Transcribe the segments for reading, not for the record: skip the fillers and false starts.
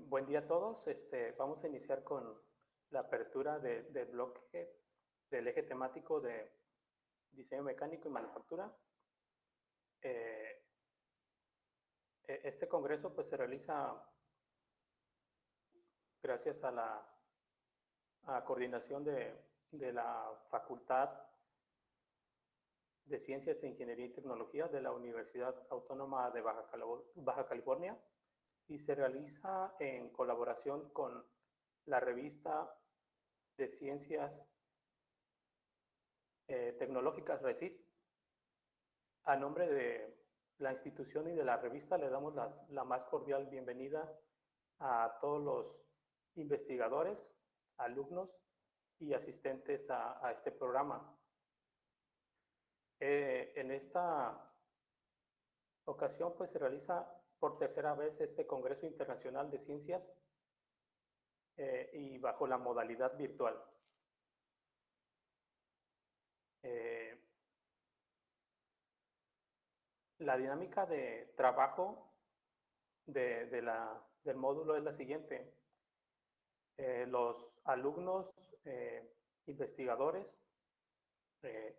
Buen día a todos. Vamos a iniciar con la apertura del bloque del eje temático de diseño mecánico y manufactura. Este congreso pues, se realiza gracias a la coordinación de la Facultad de Ciencias e Ingeniería y Tecnología de la Universidad Autónoma de Baja California, y se realiza en colaboración con la revista de Ciencias Tecnológicas RECIT. A nombre de la institución y de la revista le damos la más cordial bienvenida a todos los investigadores, alumnos y asistentes a este programa. En esta ocasión pues se realiza por tercera vez este Congreso Internacional de Ciencias y bajo la modalidad virtual. La dinámica de trabajo del módulo es la siguiente. Los alumnos investigadores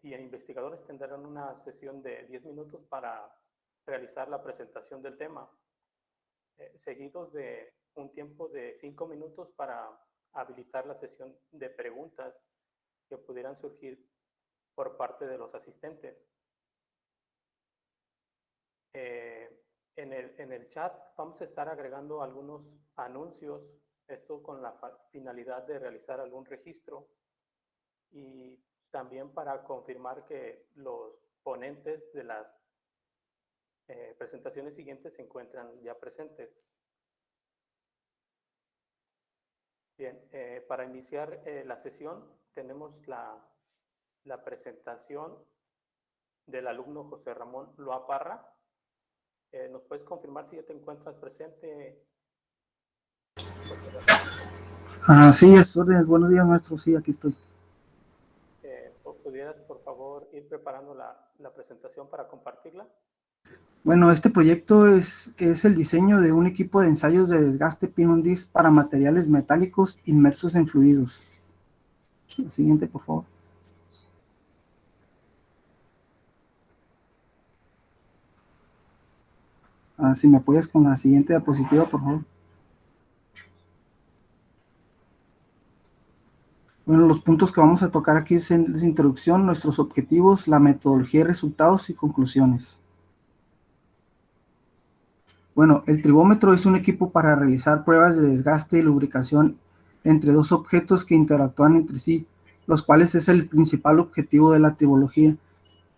y investigadores tendrán una sesión de 10 minutos para realizar la presentación del tema, seguidos de un tiempo de 5 minutos para habilitar la sesión de preguntas que pudieran surgir por parte de los asistentes. En el chat vamos a estar agregando algunos anuncios, esto con la finalidad de realizar algún registro y también para confirmar que los ponentes de las presentaciones siguientes se encuentran ya presentes. Bien, para iniciar la sesión tenemos la presentación del alumno José Ramón Loa Parra. ¿Nos puedes confirmar si ya te encuentras presente? Sí, es órdenes. Buenos días, maestro. Sí, aquí estoy. ¿Pudieras, por favor, ir preparando la presentación para compartirla? Bueno, este proyecto es el diseño de un equipo de ensayos de desgaste pin on disc para materiales metálicos inmersos en fluidos. La siguiente, por favor. Si me apoyas con la siguiente diapositiva, por favor. Bueno, los puntos que vamos a tocar aquí es introducción, nuestros objetivos, la metodología, resultados y conclusiones. Bueno, el tribómetro es un equipo para realizar pruebas de desgaste y lubricación entre dos objetos que interactúan entre sí, los cuales es el principal objetivo de la tribología.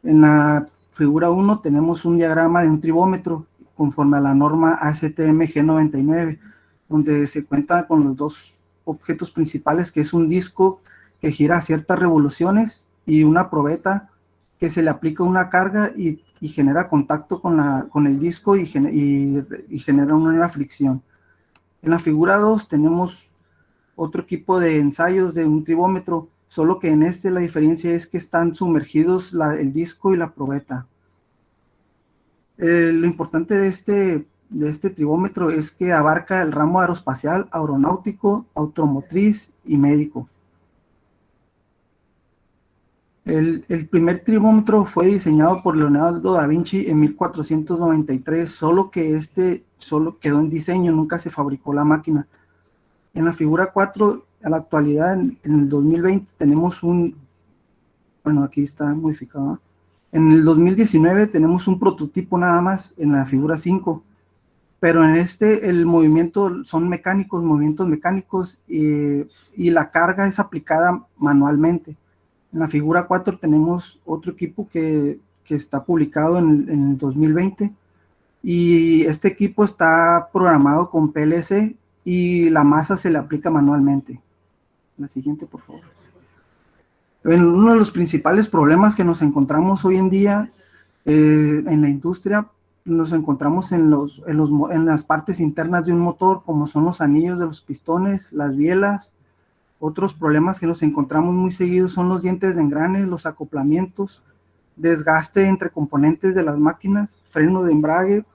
En la figura 1 tenemos un diagrama de un tribómetro conforme a la norma ASTM G99, donde se cuenta con los dos objetos principales, que es un disco que gira a ciertas revoluciones y una probeta que se le aplica una carga y genera contacto con el disco y genera una fricción. En la figura 2 tenemos otro equipo de ensayos de un tribómetro, solo que en la diferencia es que están sumergidos el disco y la probeta. Lo importante de este tribómetro es que abarca el ramo aeroespacial, aeronáutico, automotriz y médico. El primer tribómetro fue diseñado por Leonardo da Vinci en 1493, solo que solo quedó en diseño, nunca se fabricó la máquina. En la figura 4, a la actualidad, en el 2020, tenemos bueno, aquí está modificado. En el 2019 tenemos un prototipo nada más en la figura 5, pero en el movimiento son movimientos mecánicos y la carga es aplicada manualmente. En la figura 4 tenemos otro equipo que está publicado en el 2020 y este equipo está programado con PLC y la masa se le aplica manualmente. La siguiente, por favor. Uno de los principales problemas que nos encontramos hoy en día en la industria, nos encontramos en las partes internas de un motor, como son los anillos de los pistones, las bielas. Otros problemas que nos encontramos muy seguidos son los dientes de engrane, los acoplamientos, desgaste entre componentes de las máquinas, freno de embrague,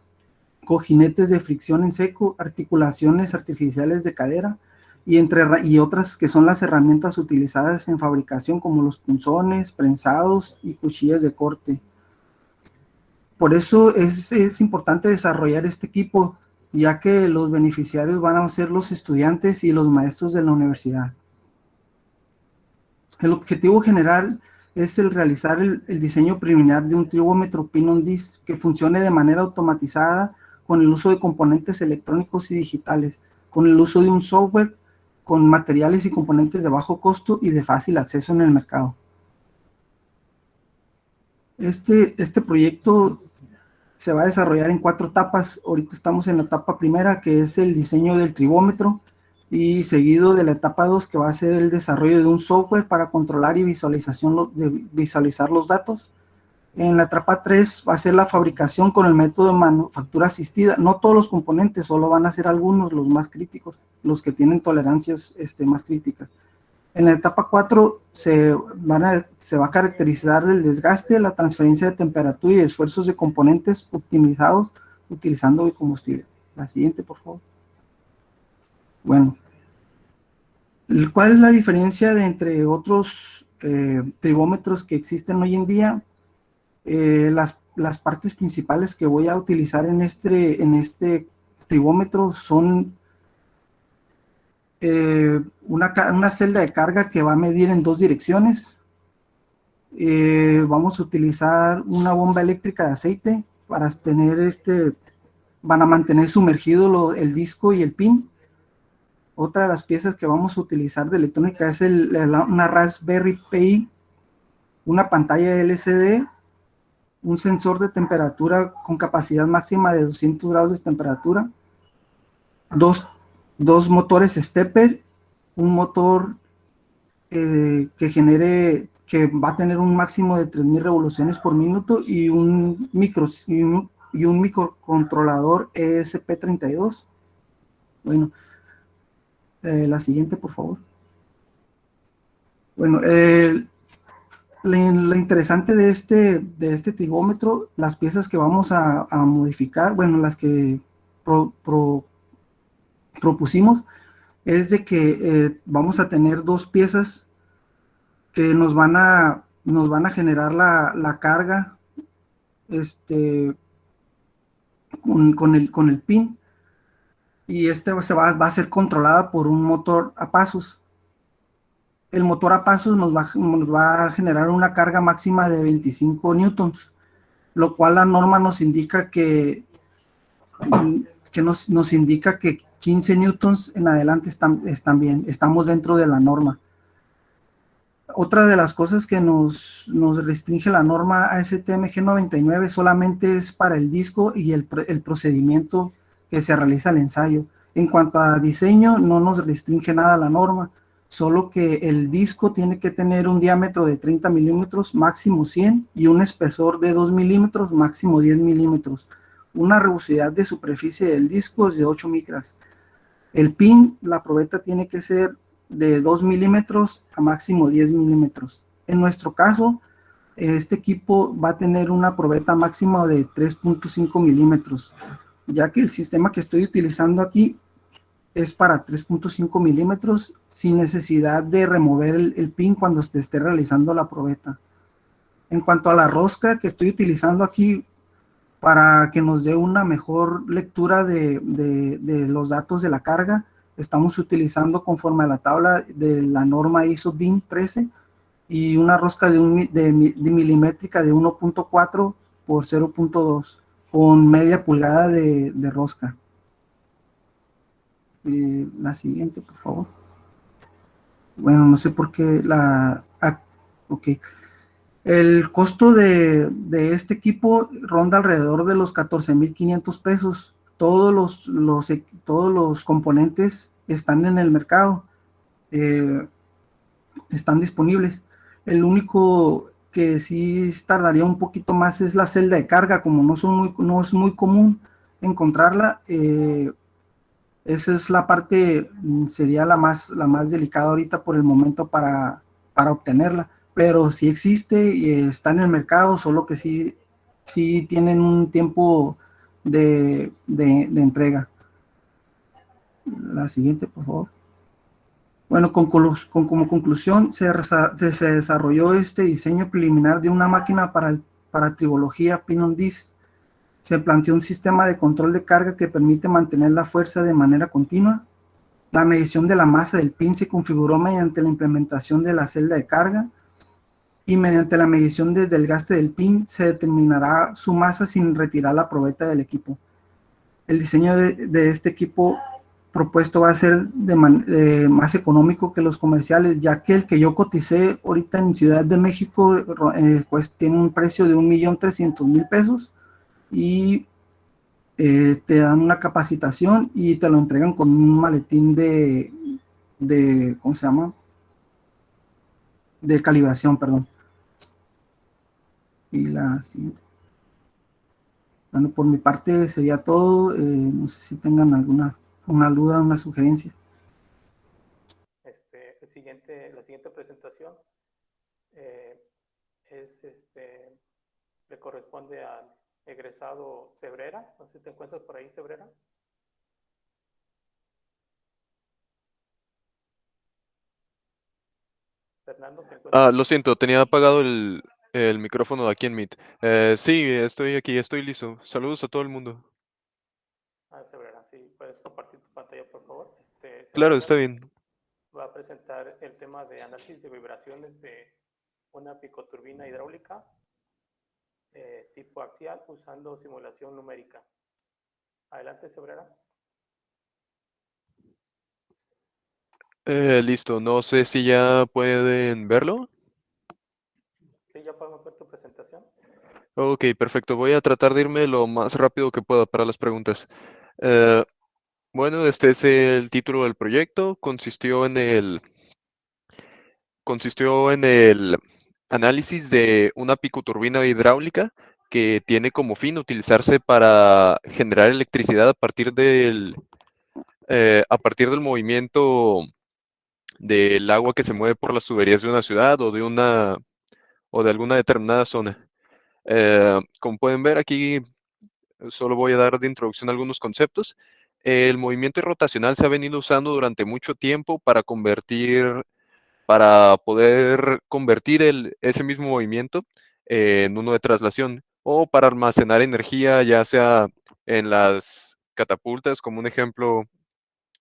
cojinetes de fricción en seco, articulaciones artificiales de cadera y otras que son las herramientas utilizadas en fabricación como los punzones, prensados y cuchillas de corte. Por eso es importante desarrollar este equipo, ya que los beneficiarios van a ser los estudiantes y los maestros de la universidad. El objetivo general es el realizar el diseño preliminar de un tribómetro pin-on-disc que funcione de manera automatizada con el uso de componentes electrónicos y digitales, con el uso de un software con materiales y componentes de bajo costo y de fácil acceso en el mercado. Este proyecto se va a desarrollar en 4 etapas. Ahorita estamos en la etapa primera, que es el diseño del tribómetro, y seguido de la etapa 2, que va a ser el desarrollo de un software para controlar y visualizar los datos. En la etapa 3 va a ser la fabricación con el método de manufactura asistida. No todos los componentes, solo van a ser algunos, los más críticos, los que tienen tolerancias más críticas. En la etapa 4 se va a caracterizar el desgaste, la transferencia de temperatura y esfuerzos de componentes optimizados utilizando biocombustible. La siguiente, por favor. Bueno, ¿cuál es la diferencia entre otros tribómetros que existen hoy en día? Las partes principales que voy a utilizar en este tribómetro son una celda de carga que va a medir en 2 direcciones. Vamos a utilizar una bomba eléctrica de aceite para van a mantener sumergido el disco y el pin. Otra de las piezas que vamos a utilizar de electrónica es una Raspberry Pi, una pantalla LCD, un sensor de temperatura con capacidad máxima de 200 grados de temperatura, dos motores stepper, un motor que va a tener un máximo de 3000 revoluciones por minuto y un microcontrolador ESP32. Bueno, la siguiente, por favor. Bueno, lo interesante de este tribómetro, las piezas que vamos a modificar, bueno, las que propusimos, es de que vamos a tener 2 piezas que nos van a generar la carga con el pin, y va a ser controlada por un motor a pasos. El motor a pasos nos va a generar una carga máxima de 25 newtons, lo cual la norma nos indica que nos indica que 15 newtons en adelante están bien, estamos dentro de la norma. Otra de las cosas que nos restringe la norma ASTM G99 solamente es para el disco y el procedimiento que se realiza el ensayo. En cuanto a diseño, no nos restringe nada la norma, solo que el disco tiene que tener un diámetro de 30 milímetros, máximo 100, y un espesor de 2 milímetros, máximo 10 milímetros. Una rugosidad de superficie del disco es de 8 micras. El pin, la probeta tiene que ser de 2 milímetros a máximo 10 milímetros. En nuestro caso, este equipo va a tener una probeta máxima de 3.5 milímetros, ya que el sistema que estoy utilizando aquí es para 3.5 milímetros sin necesidad de remover el pin cuando se esté realizando la probeta. En cuanto a la rosca que estoy utilizando aquí, para que nos dé una mejor lectura de los datos de la carga, estamos utilizando conforme a la tabla de la norma ISO DIN 13 y una rosca de milimétrica de 1.4 por 0.2 con media pulgada de rosca. La siguiente, por favor. Bueno, no sé por qué ok. El costo de este equipo ronda alrededor de los 14,500 pesos. Todos los componentes están en el mercado, están disponibles. El único que sí tardaría un poquito más es la celda de carga, como no es muy común encontrarla. Esa es la parte, sería la más delicada ahorita por el momento para obtenerla, pero sí existe y está en el mercado, solo que sí tienen un tiempo de entrega. La siguiente, por favor. Bueno, como conclusión, se desarrolló este diseño preliminar de una máquina para tribología pin-on-disk. Se planteó un sistema de control de carga que permite mantener la fuerza de manera continua. La medición de la masa del pin se configuró mediante la implementación de la celda de carga, y mediante la medición desde el gaste del pin se determinará su masa sin retirar la probeta del equipo. El diseño de este equipo propuesto va a ser más económico que los comerciales, ya que el que yo coticé ahorita en Ciudad de México pues tiene un precio de 1.300.000 pesos, y te dan una capacitación y te lo entregan con un maletín ¿cómo se llama? De calibración, perdón. Y la siguiente. Bueno, por mi parte sería todo. No sé si tengan una duda, una sugerencia. La siguiente presentación le corresponde al egresado Cebrera. No sé si te encuentras por ahí, Cebrera. Fernando, ¿te encuentras? Lo siento, tenía apagado el micrófono aquí en Meet. Sí, estoy aquí, estoy listo. Saludos a todo el mundo. Cebrera, sí, puedes compartir tu pantalla, por favor. Claro, Cebrera está bien. va a presentar el tema de análisis de vibraciones de una picoturbina hidráulica tipo axial usando simulación numérica. Adelante, Cebrera. Listo, no sé si ya pueden verlo. Sí, ya podemos ver tu presentación. Ok, perfecto. Voy a tratar de irme lo más rápido que pueda para las preguntas. Bueno, este es el título del proyecto. Consistió en el análisis de una picoturbina hidráulica que tiene como fin utilizarse para generar electricidad a partir del movimiento del agua que se mueve por las tuberías de una ciudad o de alguna determinada zona. Como pueden ver aquí, solo voy a dar de introducción algunos conceptos. El movimiento rotacional se ha venido usando durante mucho tiempo para poder convertir ese mismo movimiento en uno de traslación o para almacenar energía, ya sea en las catapultas, como un ejemplo,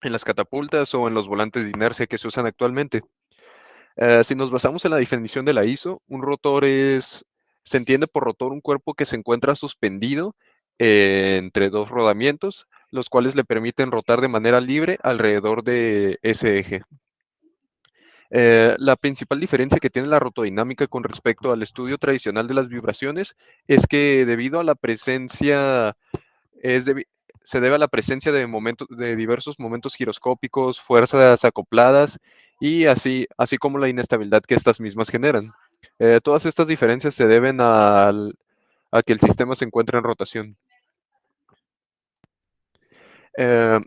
en las catapultas o en los volantes de inercia que se usan actualmente. Si nos basamos en la definición de la ISO, se entiende por rotor un cuerpo que se encuentra suspendido entre dos rodamientos, los cuales le permiten rotar de manera libre alrededor de ese eje. La principal diferencia que tiene la rotodinámica con respecto al estudio tradicional de las vibraciones es que debido a la presencia, se debe a la presencia de diversos momentos giroscópicos, fuerzas acopladas y así como la inestabilidad que estas mismas generan. Todas estas diferencias se deben a que el sistema se encuentra en rotación. Eh,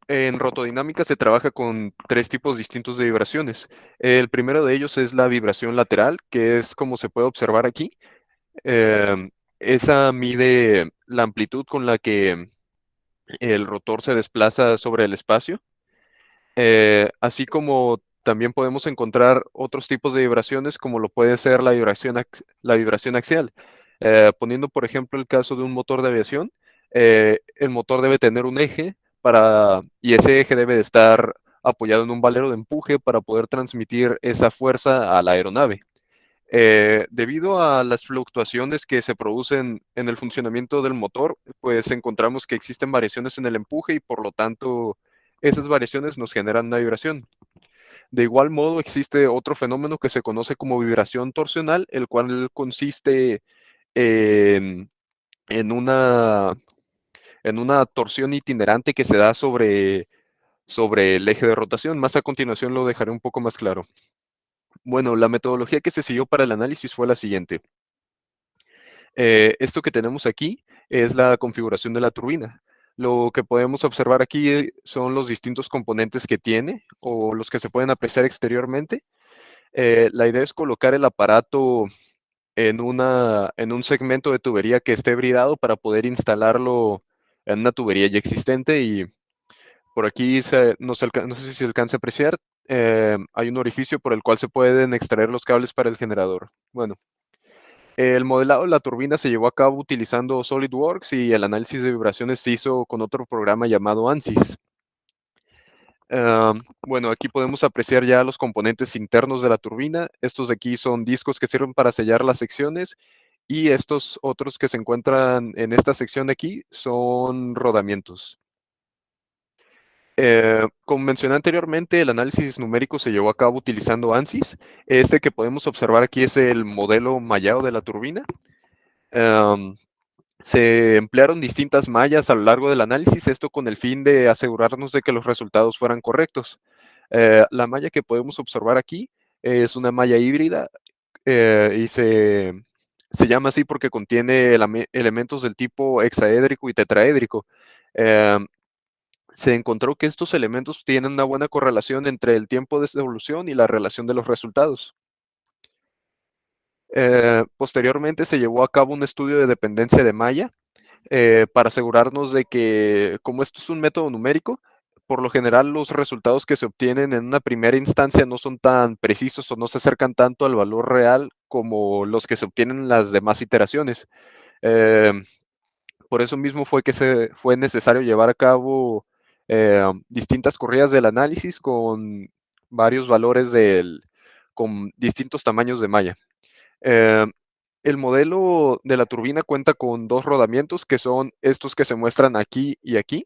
En rotodinámica se trabaja con tres tipos distintos de vibraciones. El primero de ellos es la vibración lateral, que es como se puede observar aquí. Esa mide la amplitud con la que el rotor se desplaza sobre el espacio. Así como también podemos encontrar otros tipos de vibraciones, como lo puede ser la vibración axial. Poniendo, por ejemplo, el caso de un motor de aviación, el motor debe tener un eje y ese eje debe de estar apoyado en un valero de empuje para poder transmitir esa fuerza a la aeronave. Debido a las fluctuaciones que se producen en el funcionamiento del motor, pues encontramos que existen variaciones en el empuje y por lo tanto esas variaciones nos generan una vibración. De igual modo, existe otro fenómeno que se conoce como vibración torsional, el cual consiste en, en una, en una torsión itinerante que se da sobre el eje de rotación. Más a continuación lo dejaré un poco más claro. Bueno, la metodología que se siguió para el análisis fue la siguiente. Esto que tenemos aquí es la configuración de la turbina. Lo que podemos observar aquí son los distintos componentes que tiene o los que se pueden apreciar exteriormente. La idea es colocar el aparato en un segmento de tubería que esté bridado para poder instalarlo en una tubería ya existente. Y por aquí no sé si se alcanza a apreciar, hay un orificio por el cual se pueden extraer los cables para el generador. Bueno, el modelado de la turbina se llevó a cabo utilizando SolidWorks y el análisis de vibraciones se hizo con otro programa llamado ANSYS. Bueno, aquí podemos apreciar ya los componentes internos de la turbina. Estos de aquí son discos que sirven para sellar las secciones y estos otros que se encuentran en esta sección de aquí son rodamientos. Como mencioné anteriormente, el análisis numérico se llevó a cabo utilizando ANSYS. Este que podemos observar aquí es el modelo mallado de la turbina. Se emplearon distintas mallas a lo largo del análisis, esto con el fin de asegurarnos de que los resultados fueran correctos. La malla que podemos observar aquí es una malla híbrida y se llama así porque contiene elementos del tipo hexaédrico y tetraédrico. Eh, Se encontró que estos elementos tienen una buena correlación entre el tiempo de evolución y la relación de los resultados. Posteriormente se llevó a cabo un estudio de dependencia de malla para asegurarnos de que, como esto es un método numérico, por lo general los resultados que se obtienen en una primera instancia no son tan precisos o no se acercan tanto al valor real como los que se obtienen en las demás iteraciones. Eh, por eso mismo fue que fue necesario llevar a cabo distintas corridas del análisis con varios valores con distintos tamaños de malla. Eh, el modelo de la turbina cuenta con dos rodamientos que son estos que se muestran aquí y aquí.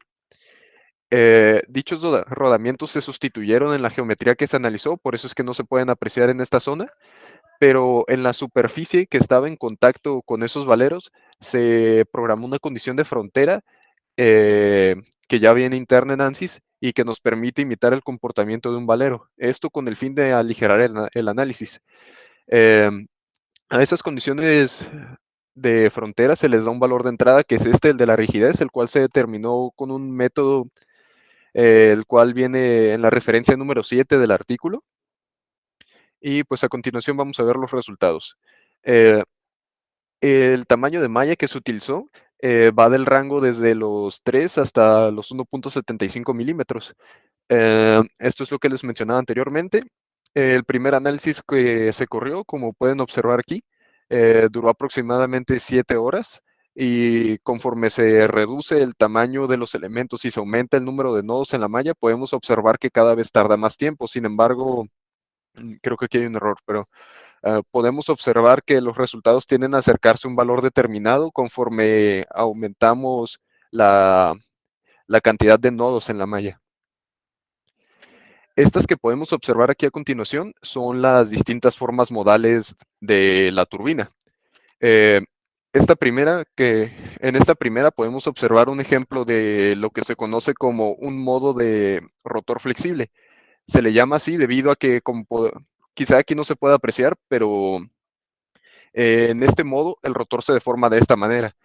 Dichos rodamientos se sustituyeron en la geometría que se analizó, por eso es que no se pueden apreciar en esta zona, pero en la superficie que estaba en contacto con esos valeros se programó una condición de frontera eh, que ya viene interna en ANSYS y que nos permite imitar el comportamiento de un valero. Esto con el fin de aligerar el análisis. Eh, a esas condiciones de frontera se les da un valor de entrada que es el de la rigidez, el cual se determinó con un método, el cual viene en la referencia número 7 del artículo. Y pues a continuación vamos a ver los resultados. Eh, el tamaño de malla que se utilizó va del rango desde los 3 hasta los 1.75 milímetros. Esto es lo que les mencionaba anteriormente. El primer análisis que se corrió, como pueden observar aquí, duró aproximadamente 7 horas y conforme se reduce el tamaño de los elementos y se aumenta el número de nodos en la malla, podemos observar que cada vez tarda más tiempo. Sin embargo, creo que aquí hay un error, pero podemos observar que los resultados tienden a acercarse a un valor determinado conforme aumentamos la cantidad de nodos en la malla. Estas que podemos observar aquí a continuación son las distintas formas modales de la turbina. Eh, en esta primera podemos observar un ejemplo de lo que se conoce como un modo de rotor flexible. Se le llama así debido a que, quizá aquí no se pueda apreciar, pero en este modo el rotor se deforma de esta manera.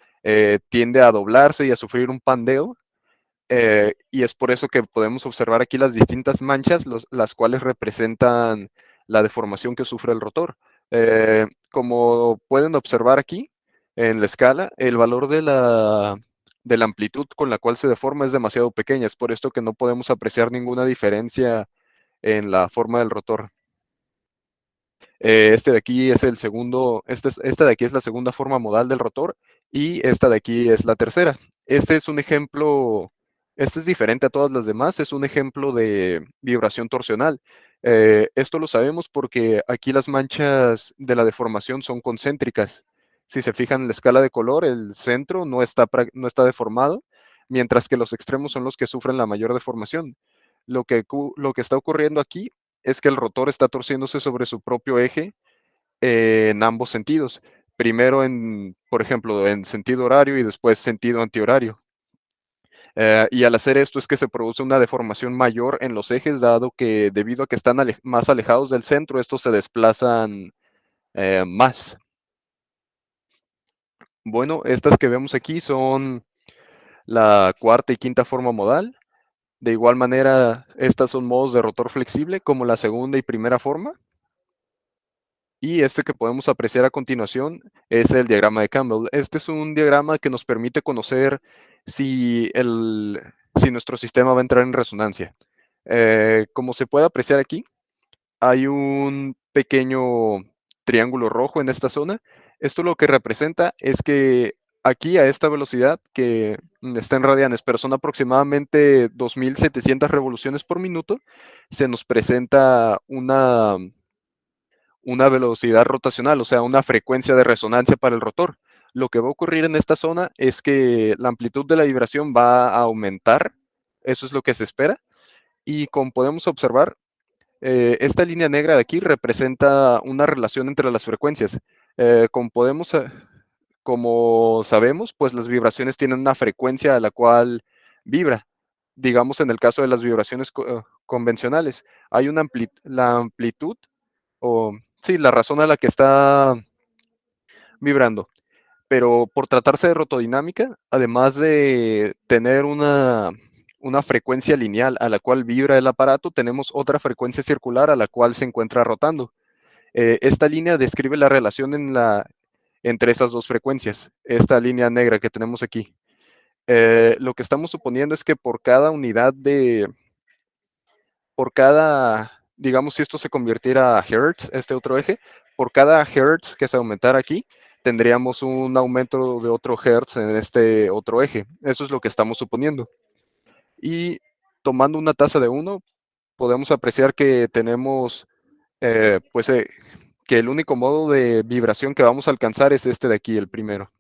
Tiende a doblarse y a sufrir un pandeo y es por eso que podemos observar aquí las distintas manchas, las cuales representan la deformación que sufre el rotor. Como pueden observar aquí en la escala, el valor de la amplitud con la cual se deforma es demasiado pequeña. Es por esto que no podemos apreciar ninguna diferencia en la forma del rotor. Este de aquí es el segundo, esta de aquí es la segunda forma modal del rotor y esta de aquí es la tercera. Este es un ejemplo, este es diferente a todas las demás, es un ejemplo de vibración torsional. Esto lo sabemos porque aquí las manchas de la deformación son concéntricas. Si se fijan en la escala de color, el centro no está deformado, mientras que los extremos son los que sufren la mayor deformación. Lo que está ocurriendo aquí es que el rotor está torciéndose sobre su propio eje en ambos sentidos. Primero por ejemplo, en sentido horario y después sentido antihorario. Y al hacer esto es que se produce una deformación mayor en los ejes, dado que debido a que están más alejados del centro, estos se desplazan más. Bueno, estas que vemos aquí son la cuarta y quinta forma modal. De igual manera, estas son modos de rotor flexible como la segunda y primera forma. Y este que podemos apreciar a continuación es el diagrama de Campbell. Este es un diagrama que nos permite conocer si, si nuestro sistema va a entrar en resonancia. Como se puede apreciar aquí, hay un pequeño triángulo rojo en esta zona. Esto lo que representa es que aquí a esta velocidad, que está en radianes, pero son aproximadamente 2700 revoluciones por minuto, se nos presenta una velocidad rotacional, o sea, una frecuencia de resonancia para el rotor. Lo que va a ocurrir en esta zona es que la amplitud de la vibración va a aumentar, eso es lo que se espera, y como podemos observar, esta línea negra de aquí representa una relación entre las frecuencias. Como como sabemos, pues las vibraciones tienen una frecuencia a la cual vibra. Digamos, en el caso de las vibraciones convencionales, hay la amplitud, o sí, la razón a la que está vibrando. Pero por tratarse de rotodinámica, además de tener una frecuencia lineal a la cual vibra el aparato, tenemos otra frecuencia circular a la cual se encuentra rotando. Esta línea describe la relación entre esas dos frecuencias, esta línea negra que tenemos aquí. Lo que estamos suponiendo es que digamos, si esto se convirtiera a Hertz, este otro eje, por cada Hertz que se aumentara aquí, tendríamos un aumento de otro Hertz en este otro eje. Eso es lo que estamos suponiendo. Y tomando una tasa de 1, podemos apreciar que tenemos, que el único modo de vibración que vamos a alcanzar es este de aquí, el primero.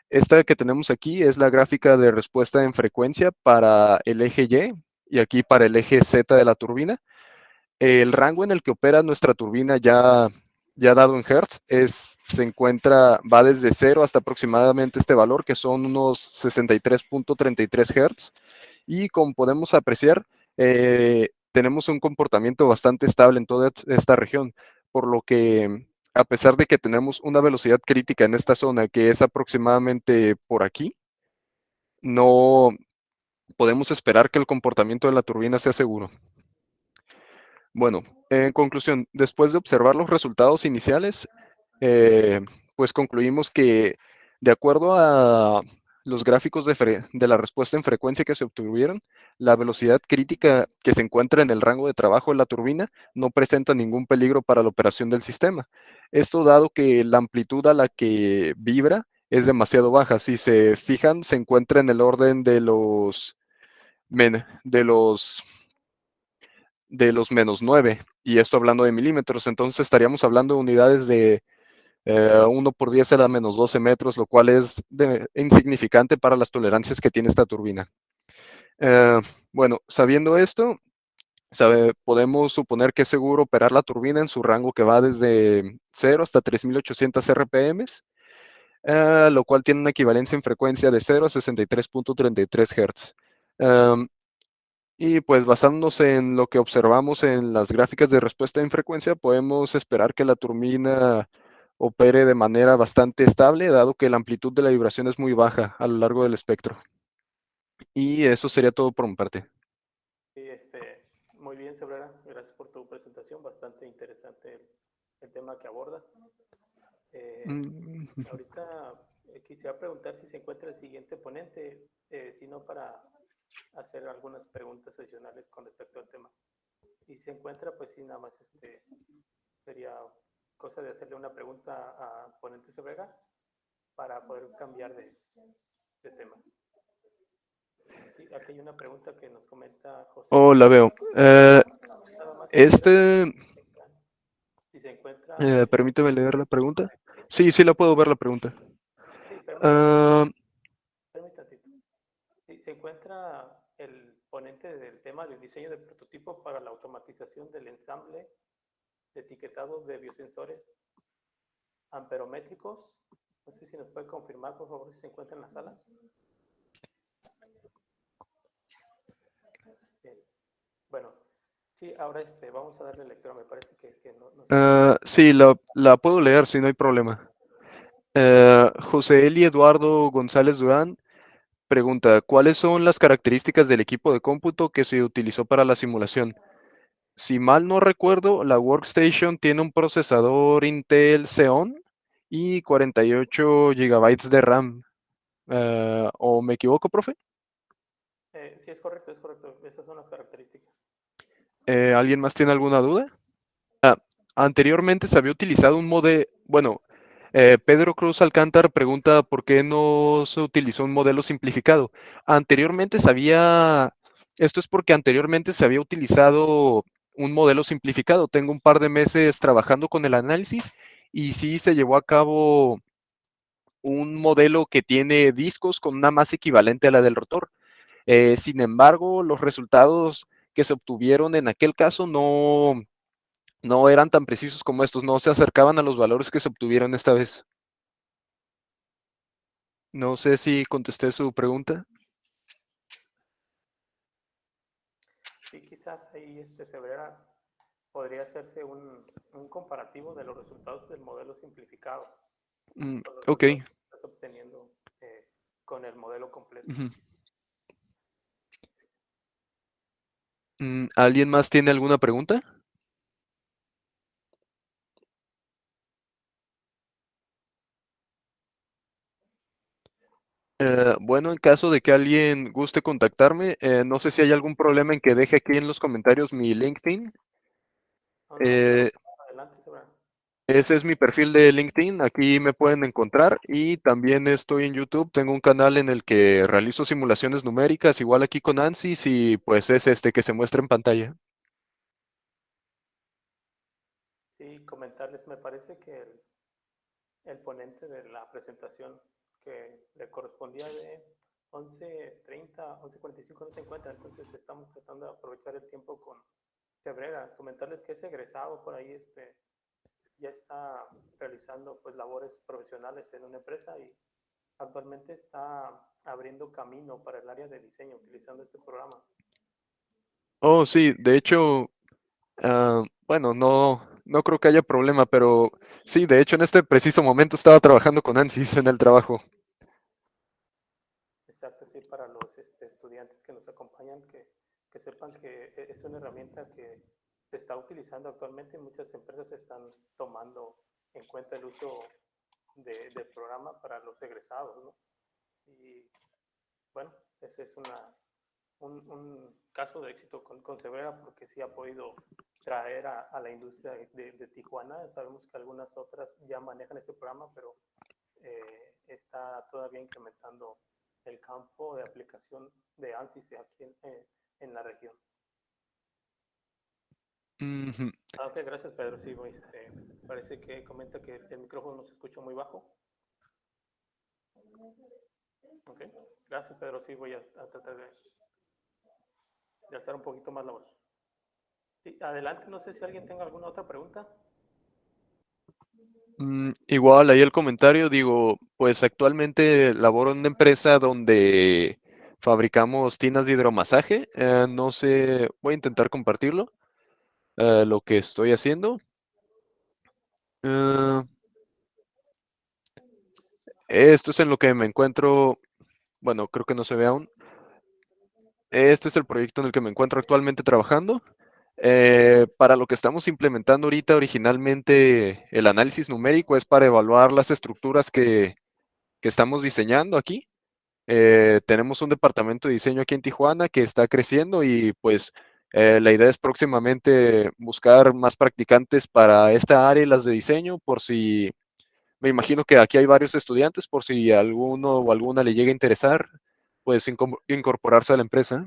Esta que tenemos aquí es la gráfica de respuesta en frecuencia para el eje y aquí para el eje Z de la turbina. El rango en el que opera nuestra turbina ya dado en Hertz va desde 0 hasta aproximadamente este valor, que son unos 63.33 Hertz. Y como podemos apreciar, tenemos un comportamiento bastante estable en toda esta región, por lo que a pesar de que tenemos una velocidad crítica en esta zona, que es aproximadamente por aquí, no podemos esperar que el comportamiento de la turbina sea seguro. Bueno, en conclusión, después de observar los resultados iniciales, pues concluimos que de acuerdo a los gráficos de la respuesta en frecuencia que se obtuvieron, la velocidad crítica que se encuentra en el rango de trabajo de la turbina no presenta ningún peligro para la operación del sistema. Esto dado que la amplitud a la que vibra es demasiado baja. Si se fijan, se encuentra en el orden de los -9, y esto hablando de milímetros, entonces estaríamos hablando de unidades de 1 por 10 a la -12 metros, lo cual es insignificante para las tolerancias que tiene esta turbina. Bueno, sabiendo esto, podemos suponer que es seguro operar la turbina en su rango que va desde 0 hasta 3800 RPM, lo cual tiene una equivalencia en frecuencia de 0 a 63.33 Hz. Y pues basándonos en lo que observamos en las gráficas de respuesta en frecuencia, podemos esperar que la turbina opere de manera bastante estable, dado que la amplitud de la vibración es muy baja a lo largo del espectro. Y eso sería todo por mi parte. Sí, muy bien, Cebrera. Gracias por tu presentación. Bastante interesante el tema que abordas. Ahorita quisiera preguntar si se encuentra el siguiente ponente, si no para hacer algunas preguntas adicionales con respecto al tema. Si se encuentra, pues sí, nada más sería cosa de hacerle una pregunta a ponente Cebrera para poder cambiar de tema. Sí, aquí hay una pregunta que nos comenta José. Oh, la veo. Si se encuentra... permíteme leer la pregunta. Sí, sí la puedo ver la pregunta. Sí, permítame tantito. Sí, se encuentra el ponente del tema del diseño de prototipo para la automatización del ensamble de etiquetado de biosensores amperométricos. No sé si nos puede confirmar, por favor, si se encuentra en la sala. Bueno, sí, ahora vamos a darle lectura. Me parece que no sí, la puedo leer, si no hay problema. José Eli Eduardo González Durán pregunta, ¿cuáles son las características del equipo de cómputo que se utilizó para la simulación? si mal no recuerdo, la Workstation tiene un procesador Intel Xeon y 48 gigabytes de RAM. ¿O me equivoco, profe? Sí, es correcto, es correcto. Esas son las características. ¿Alguien más tiene alguna duda? Anteriormente se había utilizado un modelo, bueno, Pedro Cruz Alcántar pregunta por qué no se utilizó un modelo simplificado. Anteriormente esto es porque anteriormente se había utilizado un modelo simplificado. Tengo un par de meses trabajando con el análisis y sí se llevó a cabo un modelo que tiene discos con una masa equivalente a la del rotor. Sin embargo, los resultados que se obtuvieron en aquel caso no eran tan precisos como estos, no se acercaban a los valores que se obtuvieron esta vez. No sé si contesté su pregunta. Sí, quizás ahí podría hacerse un comparativo de los resultados del modelo simplificado con los Ok. resultados que estás obteniendo con el modelo completo. Ujú. ¿Alguien más tiene alguna pregunta? Bueno, en caso de que alguien guste contactarme, no sé si hay algún problema en que deje aquí en los comentarios mi LinkedIn. No, no, claro, Eh, adelante, Sebra. Ese es mi perfil de LinkedIn, aquí me pueden encontrar y también estoy en YouTube, tengo un canal en el que realizo simulaciones numéricas, igual aquí con ANSYS y pues es este que se muestra en pantalla. Sí, comentarles, me parece que el ponente de la presentación que le correspondía de 11:30, 11:45 no se encuentra, entonces estamos tratando de aprovechar el tiempo con Cabrera. Comentarles que es egresado por ahí, ya está realizando pues labores profesionales en una empresa y actualmente está abriendo camino para el área de diseño utilizando este programa. Oh, sí, de hecho, bueno, no creo que haya problema, pero sí, de hecho en este preciso momento estaba trabajando con ANSYS en el trabajo. Exacto, sí, para los estudiantes que nos acompañan, que sepan que es una herramienta que se está utilizando actualmente y muchas empresas están tomando en cuenta el uso del programa para los egresados, ¿no? Y bueno, ese es un caso de éxito con Severa porque sí ha podido traer a la industria de Tijuana. Sabemos que algunas otras ya manejan este programa, pero está todavía incrementando el campo de aplicación de ANSYS aquí en la región. Ujú. Ok, gracias Pedro. Sí, parece que comenta que el micrófono se escucha muy bajo. Ok, gracias Pedro. Sí, voy a tratar de alzar un poquito más la voz. Sí, adelante, no sé si alguien tenga alguna otra pregunta. Igual ahí el comentario, digo, pues actualmente laboro en una empresa donde fabricamos tinas de hidromasaje. No sé, voy a intentar compartirlo, lo que estoy haciendo. Eh, Esto es en lo que me encuentro, bueno, creo que no se ve aún. Este es el proyecto en el que me encuentro actualmente trabajando. Para lo que estamos implementando ahorita, originalmente el análisis numérico es para evaluar las estructuras que estamos diseñando aquí. Tenemos un departamento de diseño aquí en Tijuana que está creciendo y pues la idea es próximamente buscar más practicantes para esta área y las de diseño, por si, me imagino que aquí hay varios estudiantes, por si alguno o alguna le llega a interesar, pues incorporarse a la empresa.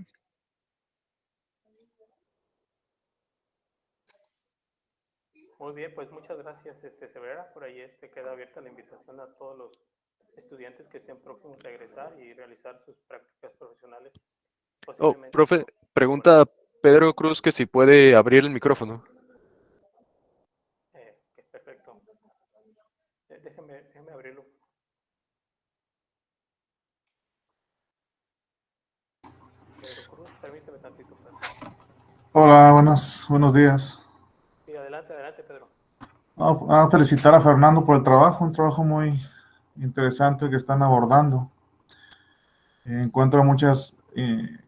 Muy bien, pues muchas gracias, Severa. Por ahí queda abierta la invitación a todos los estudiantes que estén próximos a egresar y realizar sus prácticas profesionales, Oh, posiblemente profe, con pregunta colaboración. Pedro Cruz que si puede abrir el micrófono. Ok, perfecto. Déjeme abrirlo. Pedro Cruz, permíteme tantito, Pedro. Hola, buenos días. Sí, adelante, adelante, Pedro. Felicitar a Fernando por el trabajo, un trabajo muy interesante que están abordando. Encuentro muchas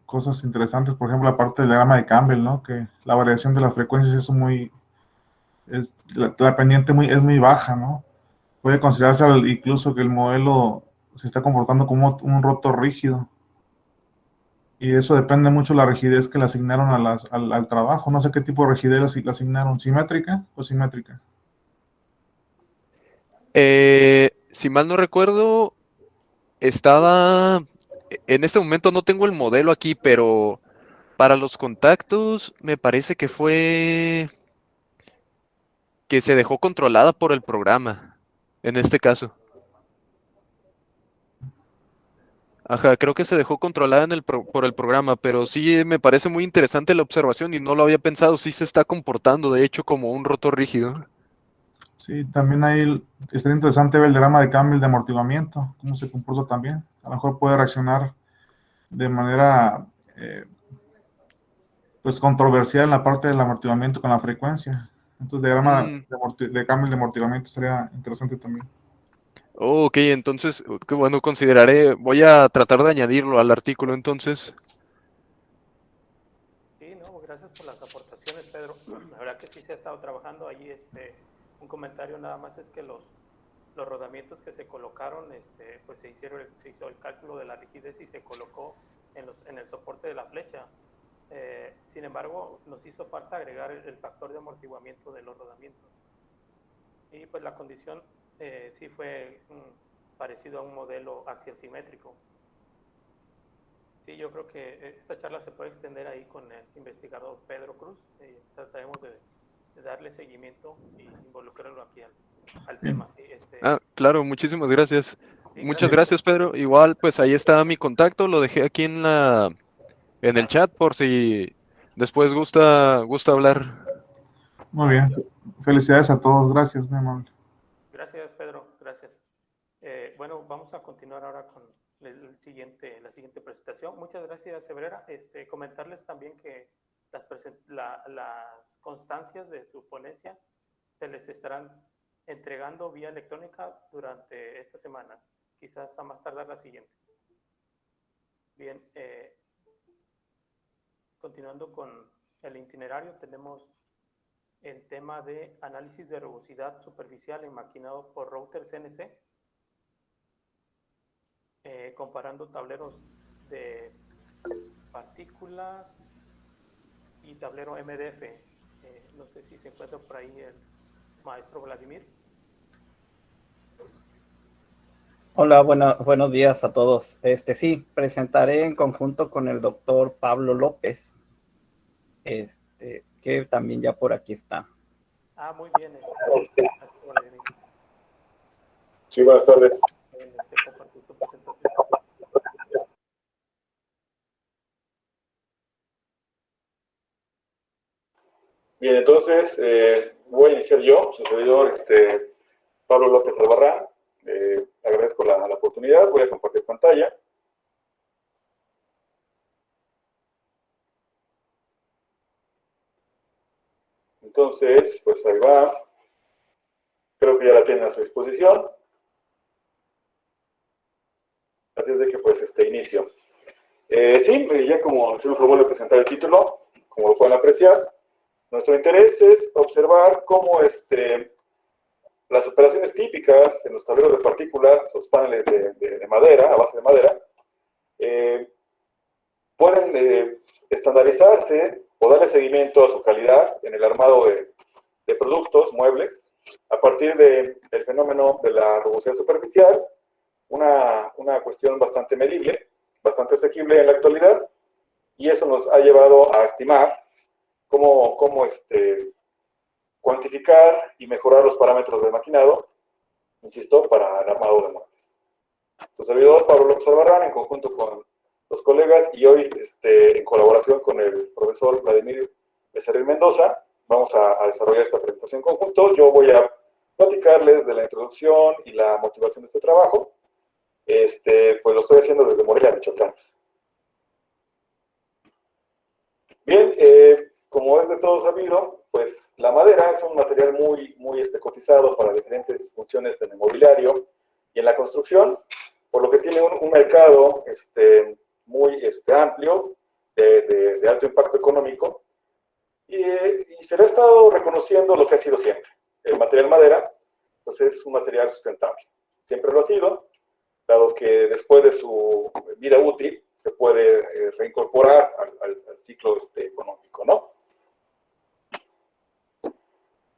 cosas interesantes, por ejemplo, la parte del diagrama de Campbell, ¿no? Que la variación de las frecuencias la pendiente es muy baja, ¿no? Puede considerarse incluso que el modelo se está comportando como un rotor rígido. Y eso depende mucho de la rigidez que le asignaron al trabajo. No sé qué tipo de rigidez le asignaron, ¿simétrica o simétrica? Si mal no recuerdo, estaba... En este momento no tengo el modelo aquí, pero para los contactos me parece que fue que se dejó controlada por el programa, en este caso. Ajá, creo que se dejó controlada por el programa, pero sí me parece muy interesante la observación y no lo había pensado. Sí se está comportando, de hecho, como un rotor rígido. Sí, también ahí está interesante ver el diagrama de Campbell de amortiguamiento, cómo se comporta también. A lo mejor puede reaccionar de manera pues controversial en la parte del amortiguamiento con la frecuencia. Entonces, diagrama Mm, de Campbell de amortiguamiento sería interesante también. oh, ok, entonces, qué bueno, consideraré, voy a tratar de añadirlo al artículo entonces. Sí, no, gracias por las aportaciones, Pedro. La verdad que sí se ha estado trabajando allí. Un comentario nada más es que los rodamientos que se colocaron, pues se hizo el cálculo de la rigidez y se colocó en el soporte de la flecha. Sin embargo, nos hizo falta agregar el factor de amortiguamiento de los rodamientos. Y pues la condición sí fue parecido a un modelo axial simétrico. Sí, yo creo que esta charla se puede extender ahí con el investigador Pedro Cruz. Trataremos de darle seguimiento y involucrarlo aquí al tema. Sí, Ah, claro, muchísimas gracias. sí, Muchas gracias. gracias, Pedro. Igual, pues ahí está mi contacto, lo dejé aquí en el chat por si después gusta hablar. Muy bien. Felicidades a todos. Gracias, mi amable. Gracias, Pedro. Gracias. Bueno, vamos a continuar ahora con la siguiente presentación. Muchas gracias, Cebrera. Comentarles también que las constancias de su ponencia se les estarán entregando vía electrónica durante esta semana, quizás a más tardar la siguiente. Bien, continuando con el itinerario, tenemos el tema de análisis de rugosidad superficial en maquinado por router CNC, comparando tableros de partículas y tablero MDF. No sé si se encuentra por ahí el maestro Vladimir. Hola, buenos días a todos. Sí, presentaré en conjunto con el doctor Pablo López, que también ya por aquí está. Ah, muy bien. Maestro Vladimir. Sí, buenas tardes. Compartir tu presentación. Bien, entonces voy a iniciar yo, su servidor Pablo López Albarrán. Agradezco la oportunidad, voy a compartir pantalla. Entonces, pues ahí va. Creo que ya la tienen a su disposición. Así es de que pues inicio. Sí, ya como se me vuelve a presentar el título, como lo pueden apreciar, nuestro interés es observar cómo las operaciones típicas en los tableros de partículas, los paneles de madera, a base de madera, pueden estandarizarse o darle seguimiento a su calidad en el armado de productos, muebles, a partir del fenómeno de la rugosidad superficial, una cuestión bastante medible, bastante asequible en la actualidad, y eso nos ha llevado a estimar cómo cuantificar y mejorar los parámetros de maquinado, insisto, para el armado de muebles. Su servidor, Pablo López Albarrán, en conjunto con los colegas y hoy en colaboración con el profesor Vladimir Becerril Mendoza, vamos a desarrollar esta presentación en conjunto. Yo voy a platicarles de la introducción y la motivación de este trabajo. Pues lo estoy haciendo desde Morelia, Michoacán. Bien, como es de todo sabido, pues la madera es un material muy cotizado para diferentes funciones en el mobiliario y en la construcción, por lo que tiene un mercado muy amplio, de alto impacto económico, y se le ha estado reconociendo lo que ha sido siempre. El material madera, pues es un material sustentable. Siempre lo ha sido, dado que después de su vida útil se puede reincorporar al ciclo económico, ¿no?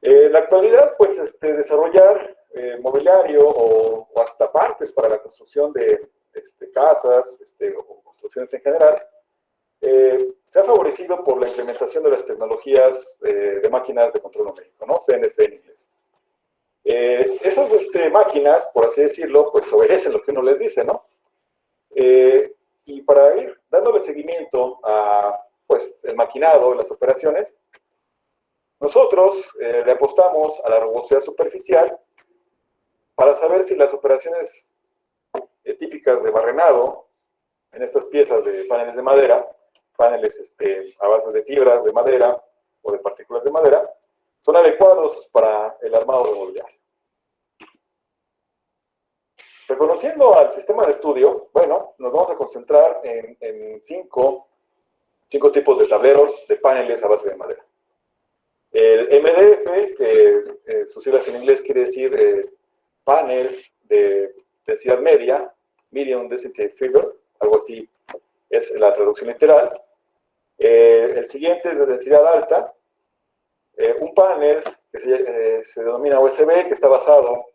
En la actualidad, pues desarrollar mobiliario o hasta partes para la construcción de casas o construcciones en general, se ha favorecido por la implementación de las tecnologías de máquinas de control numérico, ¿no? CNC en inglés. Esas máquinas, por así decirlo, pues obedecen lo que uno les dice, ¿no? Y para ir dándole seguimiento a pues, el maquinado, las operaciones, nosotros le apostamos a la rugosidad superficial para saber si las operaciones típicas de barrenado en estas piezas de paneles de madera, paneles a base de fibras de madera o de partículas de madera, son adecuados para el armado de mobiliario. Reconociendo al sistema de estudio, bueno, nos vamos a concentrar en cinco tipos de tableros de paneles a base de madera. El MDF, que sus siglas en inglés quiere decir panel de densidad media, medium density figure, algo así es la traducción literal. El siguiente es de densidad alta, un panel que se denomina USB, que está basado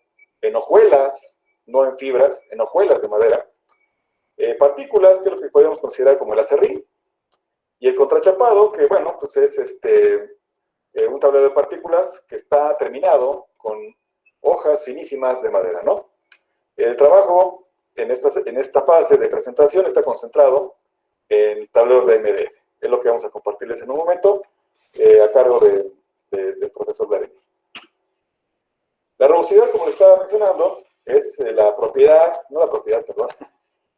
en hojuelas, no en fibras, en hojuelas de madera, partículas, que es lo que podemos considerar como el acerrín, y el contrachapado, que bueno, pues es un tablero de partículas que está terminado con hojas finísimas de madera, ¿no? El trabajo en esta fase de presentación está concentrado en tableros de MDF. Es lo que vamos a compartirles en un momento, a cargo del profesor Vladimir. La rugosidad, como les estaba mencionando, es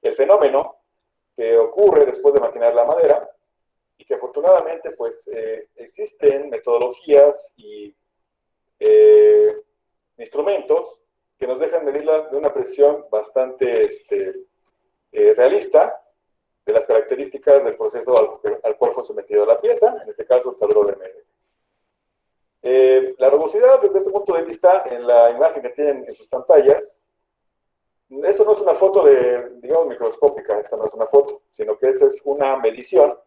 el fenómeno que ocurre después de maquinar la madera y que afortunadamente pues existen metodologías y instrumentos que nos dejan medirlas de una precisión bastante realista de las características del proceso al cual fue sometida la pieza, en este caso el tablero de MDF. La rugosidad, desde este punto de vista, en la imagen que tienen en sus pantallas, eso no es una foto digamos, microscópica, esta no es una foto, sino que esa es una medición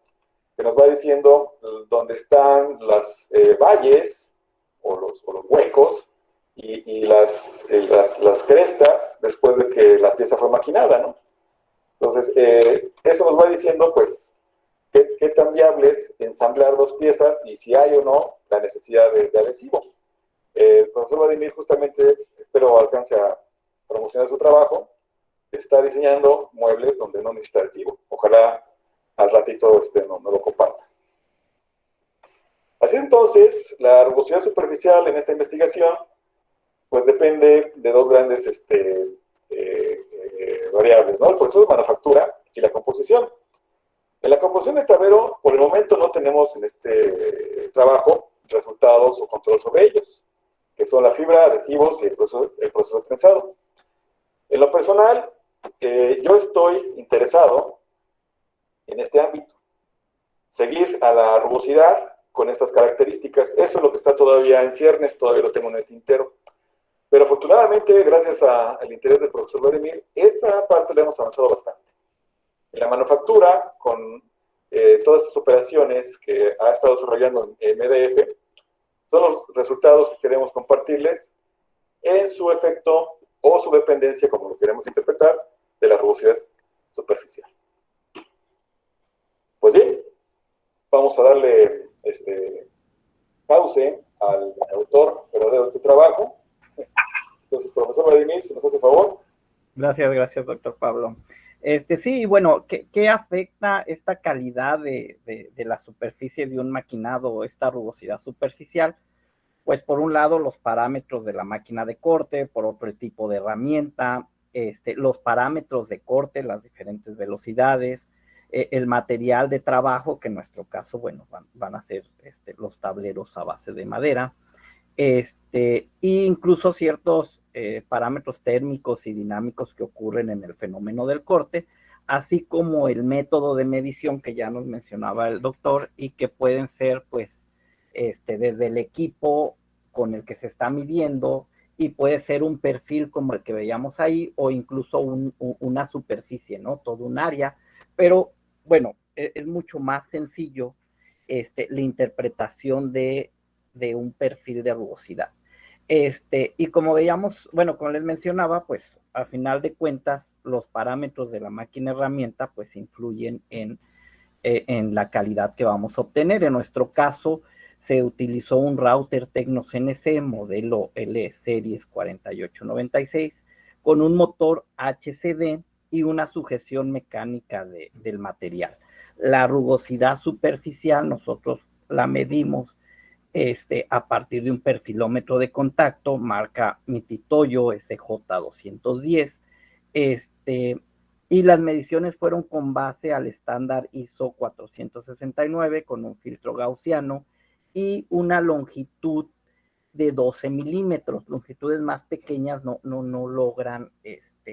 que nos va diciendo dónde están las valles o los huecos y las crestas después de que la pieza fue maquinada, ¿no? Entonces, eso nos va diciendo, pues, qué tan viable es ensamblar dos piezas y si hay o no la necesidad de adhesivo. El profesor Vladimir justamente, espero alcance a promocionar su trabajo, está diseñando muebles donde no necesita adhesivo. Ojalá al ratito no lo comparta. Así entonces, la rugosidad superficial en esta investigación, pues depende de dos grandes variables, ¿no? El proceso de manufactura y la composición. En la composición del tablero, por el momento no tenemos en este trabajo resultados o control sobre ellos, que son la fibra, adhesivos y el proceso de prensado. En lo personal, yo estoy interesado en este ámbito, seguir a la rugosidad con estas características. Eso es lo que está todavía en ciernes, todavía lo tengo en el tintero. Pero afortunadamente, gracias al interés del profesor Vladimir, esta parte la hemos avanzado bastante. En la manufactura, con todas estas operaciones que ha estado desarrollando en MDF, son los resultados que queremos compartirles en su efecto o su dependencia, como lo queremos interpretar, de la rugosidad superficial. Pues bien, vamos a darle cauce al autor verdadero de este trabajo. Entonces, profesor Vladimir, si nos hace favor. Gracias, doctor Pablo. Sí, bueno, ¿qué afecta esta calidad de la superficie de un maquinado, esta rugosidad superficial? Pues por un lado los parámetros de la máquina de corte, por otro el tipo de herramienta, los parámetros de corte, las diferentes velocidades, el material de trabajo, que en nuestro caso, bueno, van a ser los tableros a base de madera, e incluso ciertos parámetros térmicos y dinámicos que ocurren en el fenómeno del corte, así como el método de medición que ya nos mencionaba el doctor y que pueden ser pues desde el equipo con el que se está midiendo y puede ser un perfil como el que veíamos ahí o incluso una superficie, ¿no? Todo un área, pero bueno, es mucho más sencillo la interpretación de un perfil de rugosidad. Y como veíamos, bueno, como les mencionaba, pues a final de cuentas, los parámetros de la máquina herramienta pues influyen en la calidad que vamos a obtener. En nuestro caso, se utilizó un router Tecno CNC modelo L Series 4896 con un motor HCD y una sujeción mecánica del material. La rugosidad superficial nosotros la medimos a partir de un perfilómetro de contacto marca Mititoyo SJ210, y las mediciones fueron con base al estándar ISO 469 con un filtro gaussiano y una longitud de 12 milímetros. Longitudes más pequeñas no logran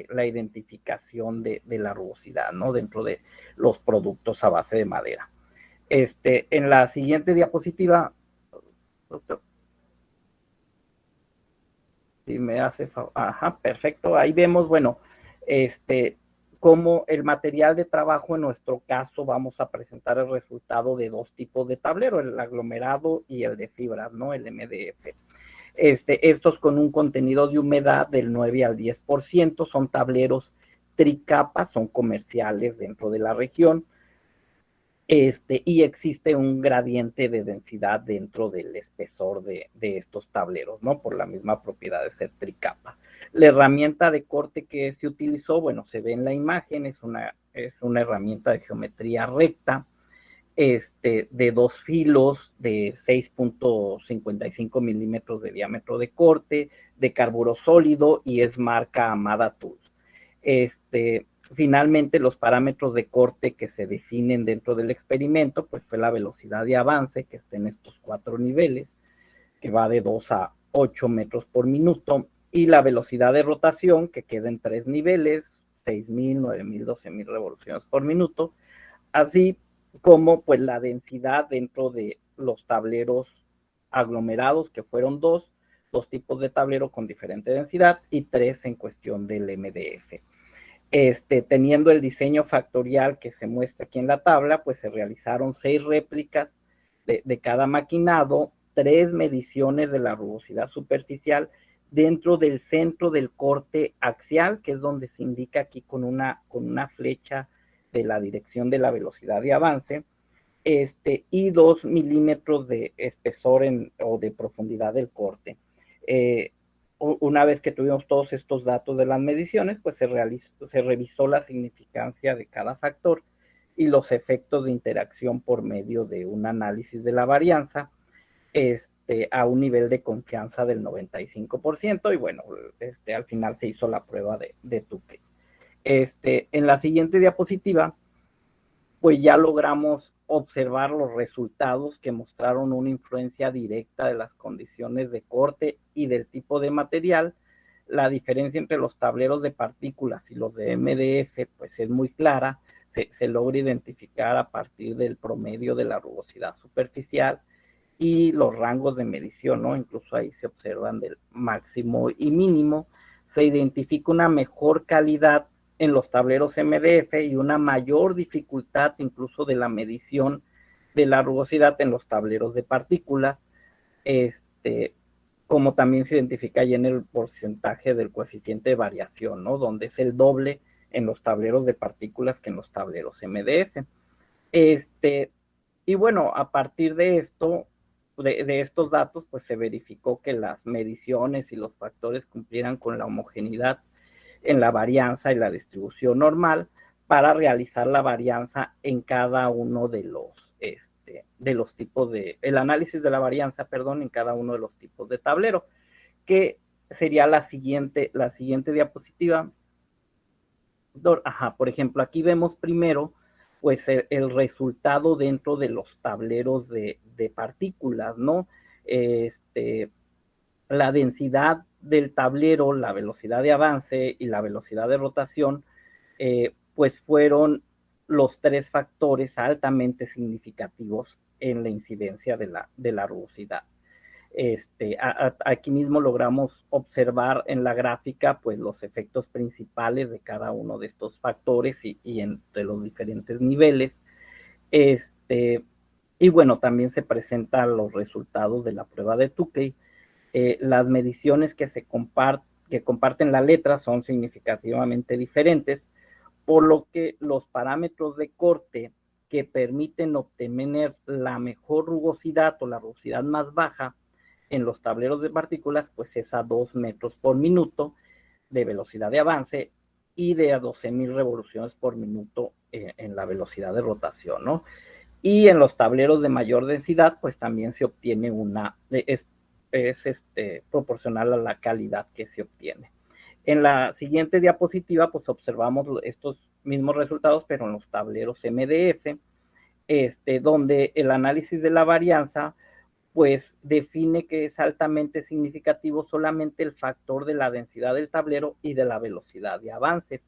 la identificación de la rugosidad, ¿no? Dentro de los productos a base de madera. En la siguiente diapositiva, doctor. Si me hace favor. Ajá, perfecto. Ahí vemos, bueno, cómo el material de trabajo en nuestro caso vamos a presentar el resultado de dos tipos de tablero, el aglomerado y el de fibras, ¿no? El MDF. Estos con un contenido de humedad del 9 al 10%, son tableros tricapas, son comerciales dentro de la región. Y existe un gradiente de densidad dentro del espesor de estos tableros, ¿no? Por la misma propiedad de ser tricapa. La herramienta de corte que se utilizó, bueno, se ve en la imagen, es una herramienta de geometría recta, de 2 filos, de 6.55 milímetros de diámetro de corte, de carburo sólido y es marca Amada Tools. Finalmente, los parámetros de corte que se definen dentro del experimento, pues fue la velocidad de avance, que está en estos 4 niveles, que va de 2 a 8 metros por minuto, y la velocidad de rotación, que queda en 3 niveles, 6.000, 9.000, 12.000 revoluciones por minuto, así como pues la densidad dentro de los tableros aglomerados, que fueron dos tipos de tablero con diferente densidad, y 3 en cuestión del MDF. Teniendo el diseño factorial que se muestra aquí en la tabla, pues se realizaron 6 réplicas de cada maquinado, 3 mediciones de la rugosidad superficial dentro del centro del corte axial, que es donde se indica aquí con una flecha de la dirección de la velocidad de avance, y 2 milímetros de espesor o de profundidad del corte. Una vez que tuvimos todos estos datos de las mediciones, pues se revisó la significancia de cada factor y los efectos de interacción por medio de un análisis de la varianza a un nivel de confianza del 95%, y bueno, al final se hizo la prueba de Tukey. En la siguiente diapositiva, pues ya logramos observar los resultados que mostraron una influencia directa de las condiciones de corte y del tipo de material. La diferencia entre los tableros de partículas y los de MDF pues es muy clara, se logra identificar a partir del promedio de la rugosidad superficial y los rangos de medición, ¿no? Incluso ahí se observan del máximo y mínimo, se identifica una mejor calidad en los tableros MDF y una mayor dificultad incluso de la medición de la rugosidad en los tableros de partículas, como también se identifica ahí en el porcentaje del coeficiente de variación, ¿no? Donde es el doble en los tableros de partículas que en los tableros MDF. Y bueno, a partir de esto, de estos datos, pues se verificó que las mediciones y los factores cumplieran con la homogeneidad en la varianza y la distribución normal para realizar la varianza en cada uno de los tipos el análisis de la varianza, perdón, en cada uno de los tipos de tablero, que sería la siguiente diapositiva. Ajá, por ejemplo, aquí vemos primero pues el resultado dentro de los tableros de partículas, ¿no? La densidad del tablero, la velocidad de avance y la velocidad de rotación, pues fueron los 3 factores altamente significativos en la incidencia de la rugosidad. Aquí mismo logramos observar en la gráfica pues los efectos principales de cada uno de estos factores y entre los diferentes niveles. Y bueno, también se presentan los resultados de la prueba de Tukey. Las mediciones que comparten la letra son significativamente diferentes, por lo que los parámetros de corte que permiten obtener la mejor rugosidad o la rugosidad más baja en los tableros de partículas, pues es a 2 metros por minuto de velocidad de avance y de a 12,000 revoluciones por minuto en la velocidad de rotación, ¿no? Y en los tableros de mayor densidad, pues también se obtiene es proporcional a la calidad que se obtiene. En la siguiente diapositiva, pues observamos estos mismos resultados, pero en los tableros MDF, donde el análisis de la varianza, pues define que es altamente significativo solamente el factor de la densidad del tablero y de la velocidad de avance.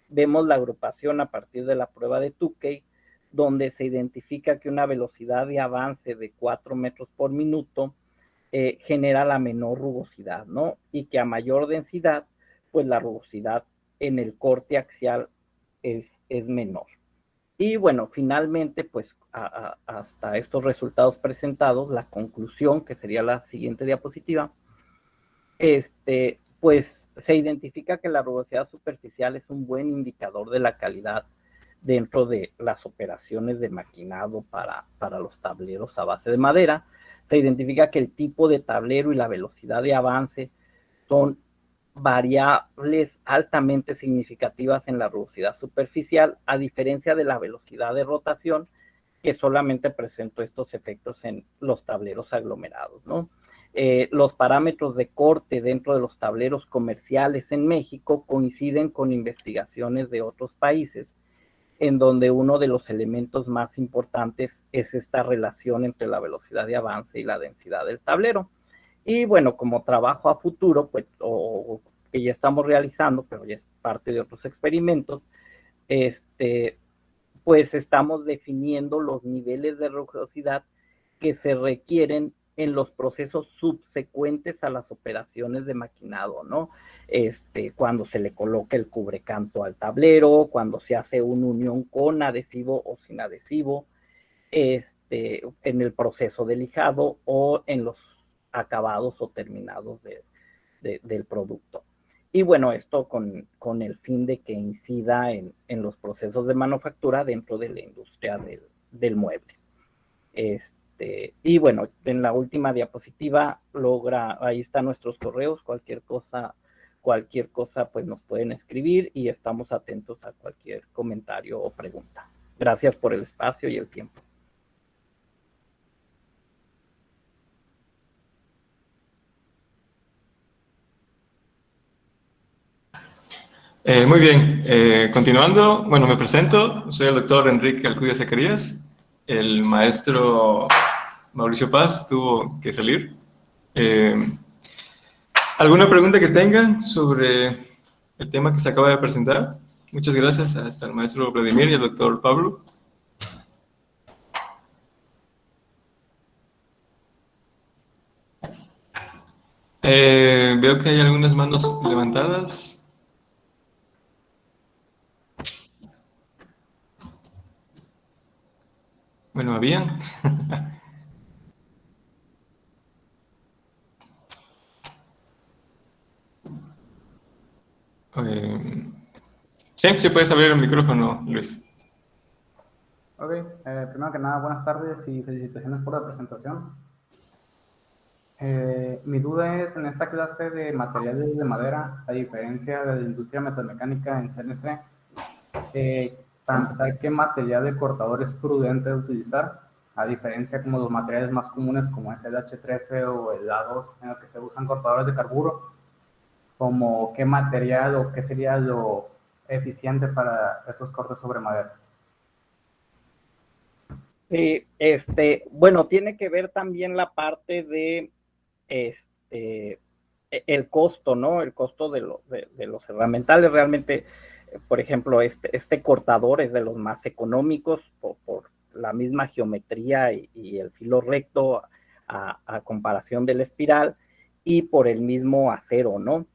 Vemos la agrupación a partir de la prueba de Tukey, donde se identifica que una velocidad de avance de 4 metros por minuto genera la menor rugosidad, ¿no? Y que a mayor densidad, pues la rugosidad en el corte axial es menor. Y bueno, finalmente, pues hasta estos resultados presentados, la conclusión, que sería la siguiente diapositiva, pues se identifica que la rugosidad superficial es un buen indicador de la calidad dentro de las operaciones de maquinado para los tableros a base de madera. Se identifica que el tipo de tablero y la velocidad de avance son variables altamente significativas en la rugosidad superficial, a diferencia de la velocidad de rotación, que solamente presentó estos efectos en los tableros aglomerados, ¿no? Los parámetros de corte dentro de los tableros comerciales en México coinciden con investigaciones de otros países, en donde uno de los elementos más importantes es esta relación entre la velocidad de avance y la densidad del tablero. Y bueno, como trabajo a futuro, pues, o que ya estamos realizando, pero ya es parte de otros experimentos, pues estamos definiendo los niveles de rugosidad que se requieren en los procesos subsecuentes a las operaciones de maquinado, ¿no? Cuando se le coloca el cubrecanto al tablero, cuando se hace una unión con adhesivo o sin adhesivo, en el proceso de lijado o en los acabados o terminados del producto. Y bueno, esto con el fin de que incida en los procesos de manufactura dentro de la industria del mueble. Y bueno, en la última diapositiva ahí están nuestros correos, cualquier cosa pues nos pueden escribir y estamos atentos a cualquier comentario o pregunta. Gracias por el espacio y el tiempo. Muy bien, continuando, bueno, me presento, soy el doctor Enrique Alcudia Zacarías, el maestro Mauricio Paz tuvo que salir. ¿Alguna pregunta que tengan sobre el tema que se acaba de presentar? Muchas gracias hasta el maestro Vladimir y el doctor Pablo. Veo que hay algunas manos levantadas. Bueno, habían. Sí, sí puedes abrir el micrófono, Luis. Ok, primero que nada, buenas tardes y felicitaciones por la presentación. Mi duda es, en esta clase de materiales de madera, a diferencia de la industria metalmecánica en CNC, para empezar, ¿qué material de cortador es prudente utilizar? A diferencia como los materiales más comunes como es el H13 o el A2, en el que se usan cortadores de carburo, como qué material o qué sería lo eficiente para estos cortes sobre madera. Bueno, tiene que ver también la parte de el costo, ¿no? El costo de los herramientales. Realmente por ejemplo, este cortador es de los más económicos por la misma geometría y el filo recto a comparación del espiral, y por el mismo acero, ¿no?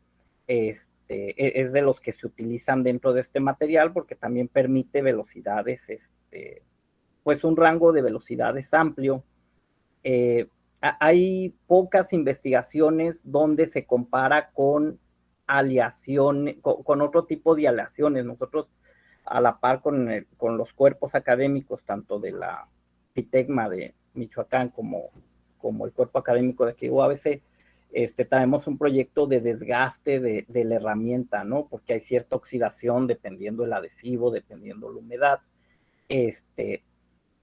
Es de los que se utilizan dentro de este material porque también permite velocidades, pues un rango de velocidades amplio. Hay pocas investigaciones donde se compara con aleación, con otro tipo de aleaciones. Nosotros, a la par con los cuerpos académicos, tanto de la PITECMA de Michoacán como el cuerpo académico de aquí UABC, tenemos un proyecto de desgaste de la herramienta, ¿no? Porque hay cierta oxidación dependiendo del adhesivo, dependiendo la humedad.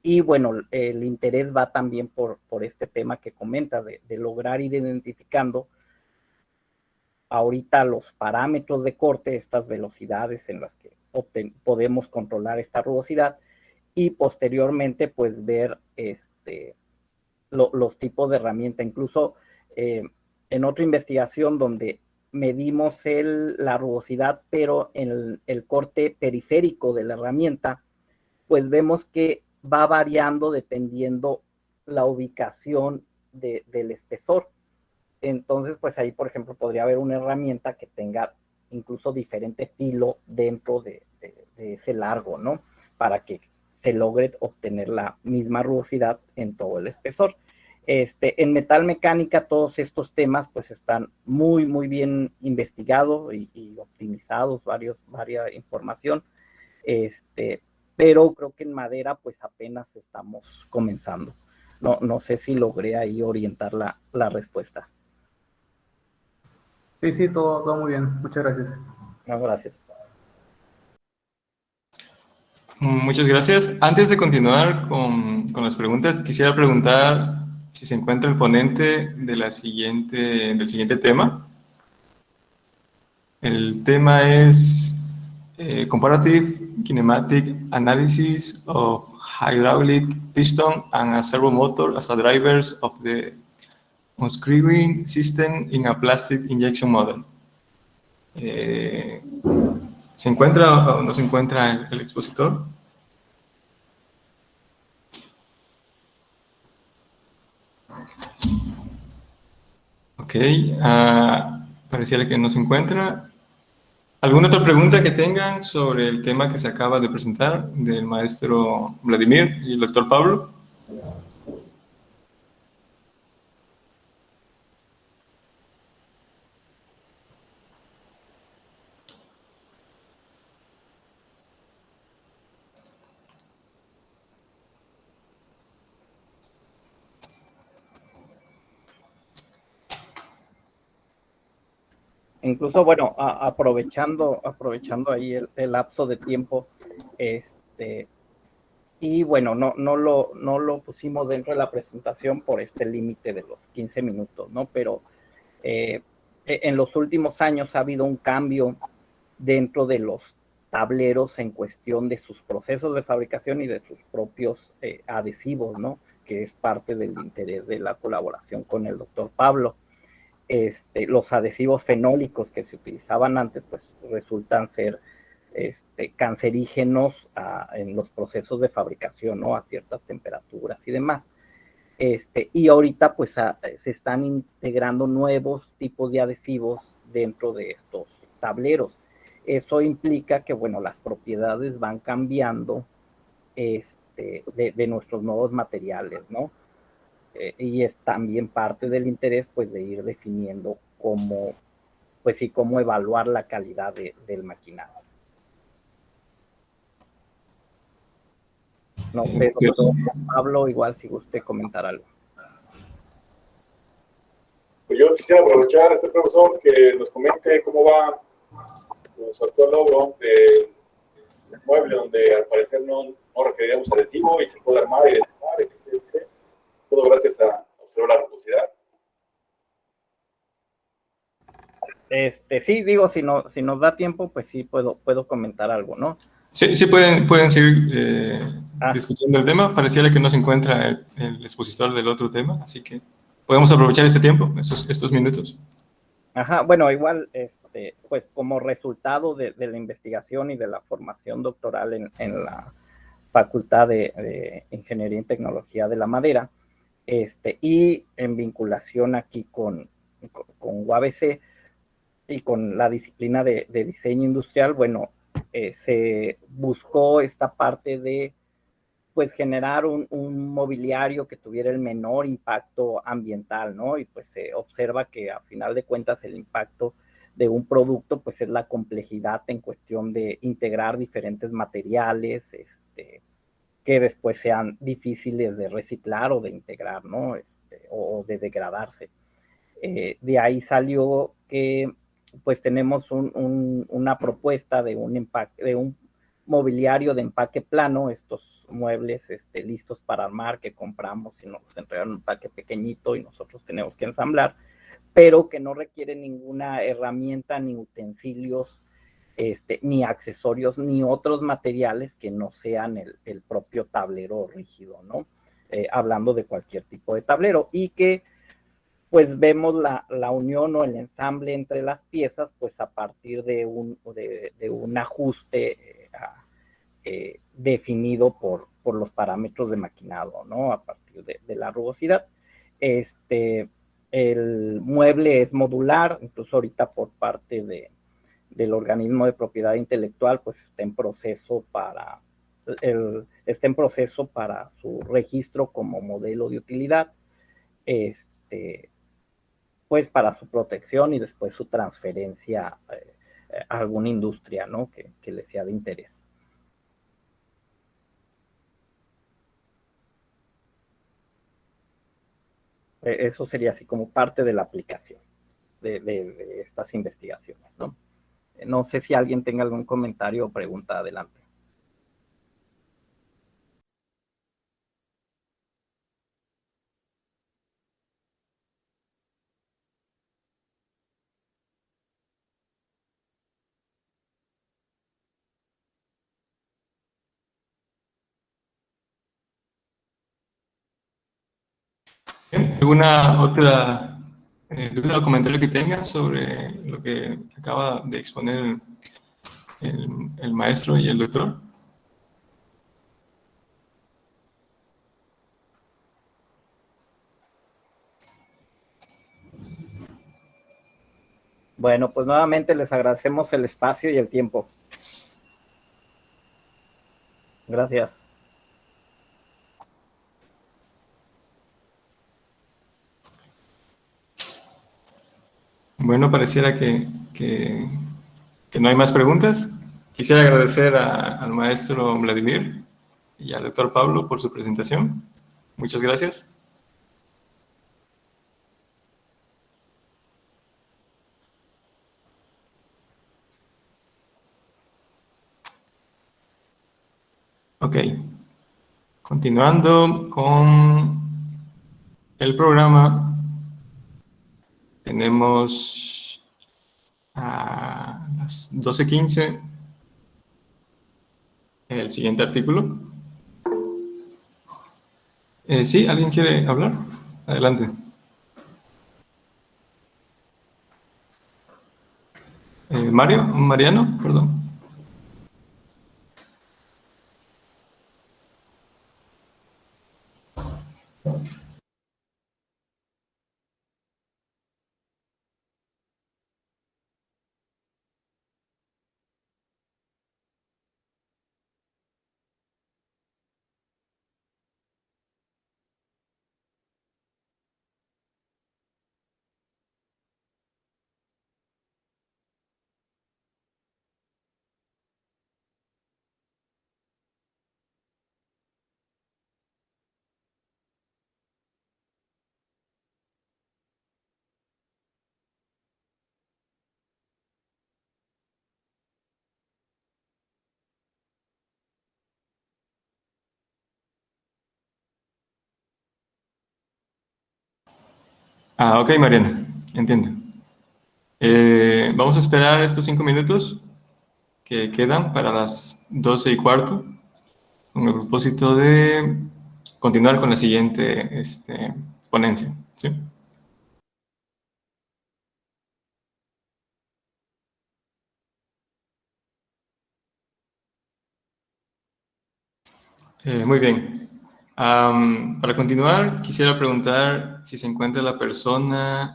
Y bueno, el interés va también por este tema que comenta, de lograr ir identificando ahorita los parámetros de corte, estas velocidades en las que podemos controlar esta rugosidad, y posteriormente pues ver los tipos de herramienta. Incluso en otra investigación donde medimos la rugosidad, pero en el corte periférico de la herramienta, pues vemos que va variando dependiendo la ubicación del espesor. Entonces, pues ahí, por ejemplo, podría haber una herramienta que tenga incluso diferente filo dentro de ese largo, ¿no? Para que se logre obtener la misma rugosidad en todo el espesor. En metalmecánica todos estos temas pues están muy, muy bien investigados y optimizados, varias información, pero creo que en madera pues apenas estamos comenzando. No sé si logré ahí orientar la respuesta. Sí, todo muy bien. Muchas gracias. No, gracias. Muchas gracias. Antes de continuar con las preguntas, quisiera preguntar si se encuentra el ponente del siguiente tema. El tema es Comparative Kinematic Analysis of Hydraulic Piston and a Servo Motor as a Drivers of the Unscrewing System in a Plastic Injection Model. ¿Se encuentra o no se encuentra el expositor? Ok, pareciera que no se encuentra. ¿Alguna otra pregunta que tengan sobre el tema que se acaba de presentar del maestro Vladimir y el doctor Pablo? Incluso, bueno, aprovechando ahí el lapso de tiempo, y bueno, no lo pusimos dentro de la presentación por este límite de los 15 minutos, ¿no? Pero en los últimos años ha habido un cambio dentro de los tableros en cuestión de sus procesos de fabricación y de sus propios adhesivos, ¿no? Que es parte del interés de la colaboración con el doctor Pablo. Los adhesivos fenólicos que se utilizaban antes, pues resultan ser cancerígenos en los procesos de fabricación, ¿no? A ciertas temperaturas y demás. Y ahorita, pues, se están integrando nuevos tipos de adhesivos dentro de estos tableros. Eso implica que, bueno, las propiedades van cambiando de nuestros nuevos materiales, ¿no? Y es también parte del interés, pues, de ir definiendo cómo evaluar la calidad del maquinado. No sé, Pablo, igual si guste comentar algo. Pues yo quisiera aprovechar a este profesor que nos comente cómo va su actual logro del mueble, donde al parecer no requeríamos adhesivo y se puede armar y desarmar, etc. Todo gracias a observar la rugosidad. Sí, digo, si nos da tiempo, pues sí puedo comentar algo, ¿no? Sí, pueden seguir discutiendo el tema. Pareciera que no se encuentra el expositor del otro tema, así que podemos aprovechar este tiempo, estos minutos. Ajá, bueno, igual pues como resultado de la investigación y de la formación doctoral en la Facultad de Ingeniería y Tecnología de la Madera, y en vinculación aquí con UABC y con la disciplina de diseño industrial, bueno, se buscó esta parte de pues generar un mobiliario que tuviera el menor impacto ambiental, ¿no? Y pues se observa que a final de cuentas el impacto de un producto pues es la complejidad en cuestión de integrar diferentes materiales, que después sean difíciles de reciclar o de integrar, ¿no? O de degradarse. De ahí salió que pues tenemos una propuesta de un mobiliario de empaque plano, estos muebles listos para armar que compramos y nos entregan un empaque pequeñito y nosotros tenemos que ensamblar, pero que no requiere ninguna herramienta ni utensilios, ni accesorios, ni otros materiales que no sean el propio tablero rígido, ¿no? Hablando de cualquier tipo de tablero, y que pues vemos la unión o el ensamble entre las piezas, pues a partir de un ajuste definido por los parámetros de maquinado, ¿no? A partir de la rugosidad. El mueble es modular, incluso ahorita por parte del organismo de propiedad intelectual, pues está en proceso para su registro como modelo de utilidad, pues para su protección y después su transferencia a alguna industria, ¿no? que le sea de interés. Eso sería así como parte de la aplicación de estas investigaciones, ¿no? No sé si alguien tenga algún comentario o pregunta, adelante. ¿Alguna otra duda o comentario que tengan sobre lo que acaba de exponer el maestro y el doctor? Bueno, pues nuevamente les agradecemos el espacio y el tiempo. Gracias. Bueno, pareciera que no hay más preguntas. Quisiera agradecer al maestro Vladimir y al doctor Pablo por su presentación. Muchas gracias. Ok. Continuando con el programa, tenemos a las 12:15 el siguiente artículo. ¿Sí? ¿Alguien quiere hablar? Adelante. Mariano, perdón. Ok, Mariana, entiendo. Vamos a esperar estos 5 minutos que quedan para las 12:15, con el propósito de continuar con la siguiente ponencia, ¿sí? Muy bien. Para continuar, quisiera preguntar si se encuentra la persona...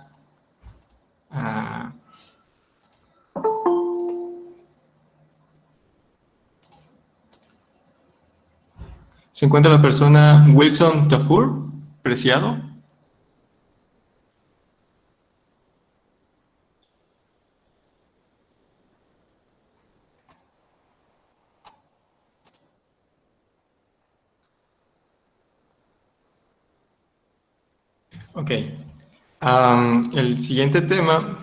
¿se encuentra la persona Wilson Tafur, Preciado? Ok. El siguiente tema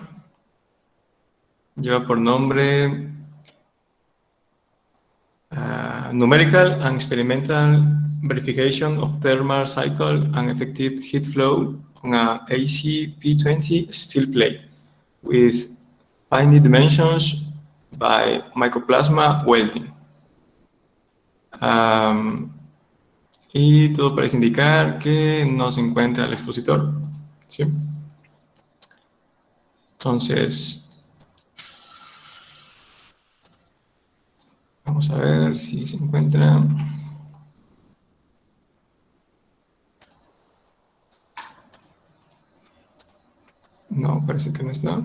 lleva por nombre Numerical and Experimental Verification of Thermal Cycle and Effective Heat Flow on a AC-P20 steel plate with finite dimensions by Mycoplasma welding. Y todo parece indicar que no se encuentra el expositor. ¿Sí? Entonces, vamos a ver si se encuentra. No, parece que no está.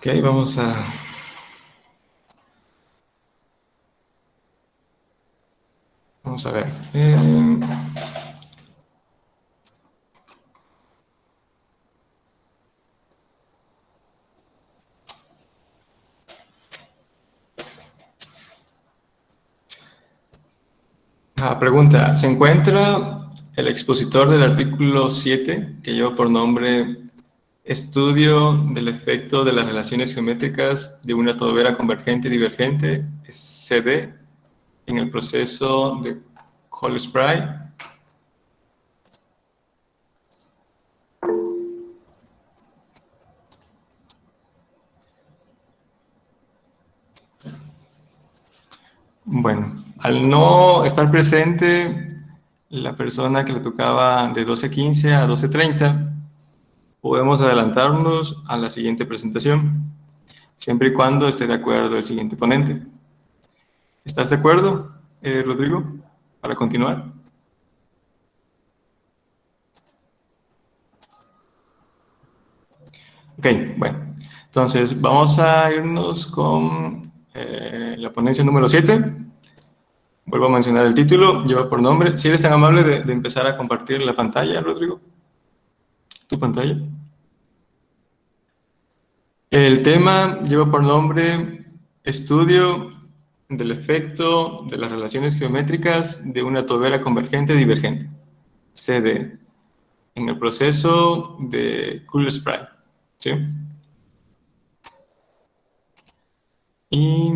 Ok, vamos a... Vamos a ver. Pregunta, ¿se encuentra el expositor del artículo 7 que lleva por nombre Estudio del efecto de las relaciones geométricas de una tobera convergente y divergente, CD, en el proceso de Cold-Spray? Bueno, al no estar presente la persona que le tocaba de 12:15 a 12:30, podemos adelantarnos a la siguiente presentación, siempre y cuando esté de acuerdo el siguiente ponente. ¿Estás de acuerdo, Rodrigo, para continuar? Ok, bueno. Entonces, vamos a irnos con la ponencia número 7. Vuelvo a mencionar el título, lleva por nombre. Si eres tan amable de empezar a compartir la pantalla, Rodrigo. Tu pantalla. El tema lleva por nombre Estudio del efecto de las relaciones geométricas de una tobera convergente divergente, CD, en el proceso de Cold-Spray. ¿Sí? Y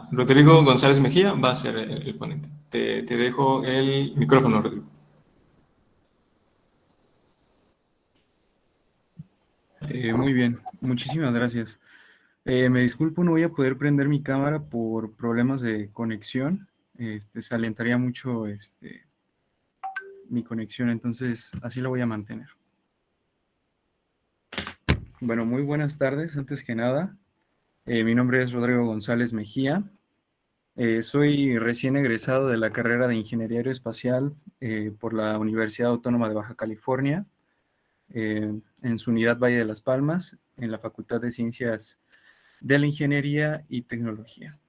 Rodrigo González Mejía va a ser el ponente. Te dejo el micrófono, Rodrigo. Muy bien, muchísimas gracias. Me disculpo, no voy a poder prender mi cámara por problemas de conexión. Se alentaría mucho mi conexión, entonces así lo voy a mantener. Bueno, muy buenas tardes, antes que nada. Mi nombre es Rodrigo González Mejía. Soy recién egresado de la carrera de Ingeniería Aeroespacial por la Universidad Autónoma de Baja California, en su unidad Valle de las Palmas, en la Facultad de Ciencias de la Ingeniería y Tecnología.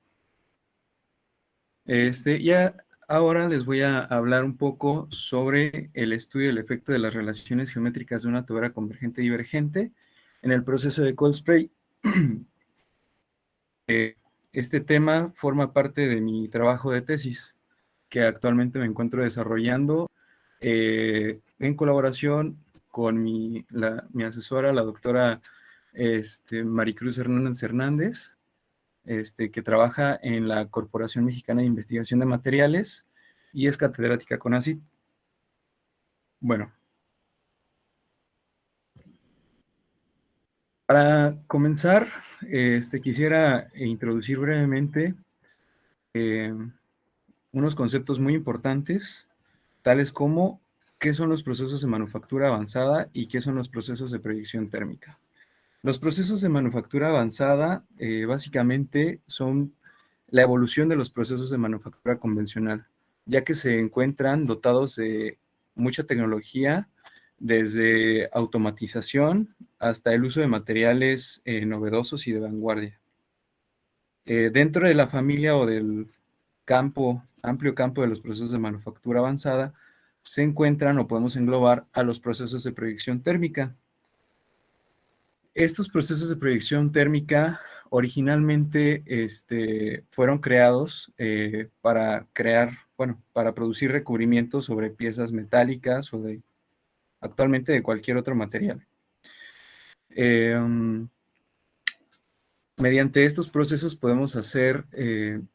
Ahora les voy a hablar un poco sobre el estudio del efecto de las relaciones geométricas de una tobera convergente divergente en el proceso de Cold-Spray. Este tema forma parte de mi trabajo de tesis, que actualmente me encuentro desarrollando en colaboración con mi asesora, la doctora Maricruz Hernández Hernández, que trabaja en la Corporación Mexicana de Investigación de Materiales y es catedrática CONACYT. Bueno, para comenzar, quisiera introducir brevemente unos conceptos muy importantes, tales como qué son los procesos de manufactura avanzada y qué son los procesos de proyección térmica. Los procesos de manufactura avanzada básicamente son la evolución de los procesos de manufactura convencional, ya que se encuentran dotados de mucha tecnología, desde automatización hasta el uso de materiales novedosos y de vanguardia. Dentro de la familia o del amplio campo de los procesos de manufactura avanzada, se encuentran o podemos englobar a los procesos de proyección térmica. Estos procesos de proyección térmica originalmente fueron creados para producir recubrimientos sobre piezas metálicas o actualmente de cualquier otro material. Mediante estos procesos podemos hacer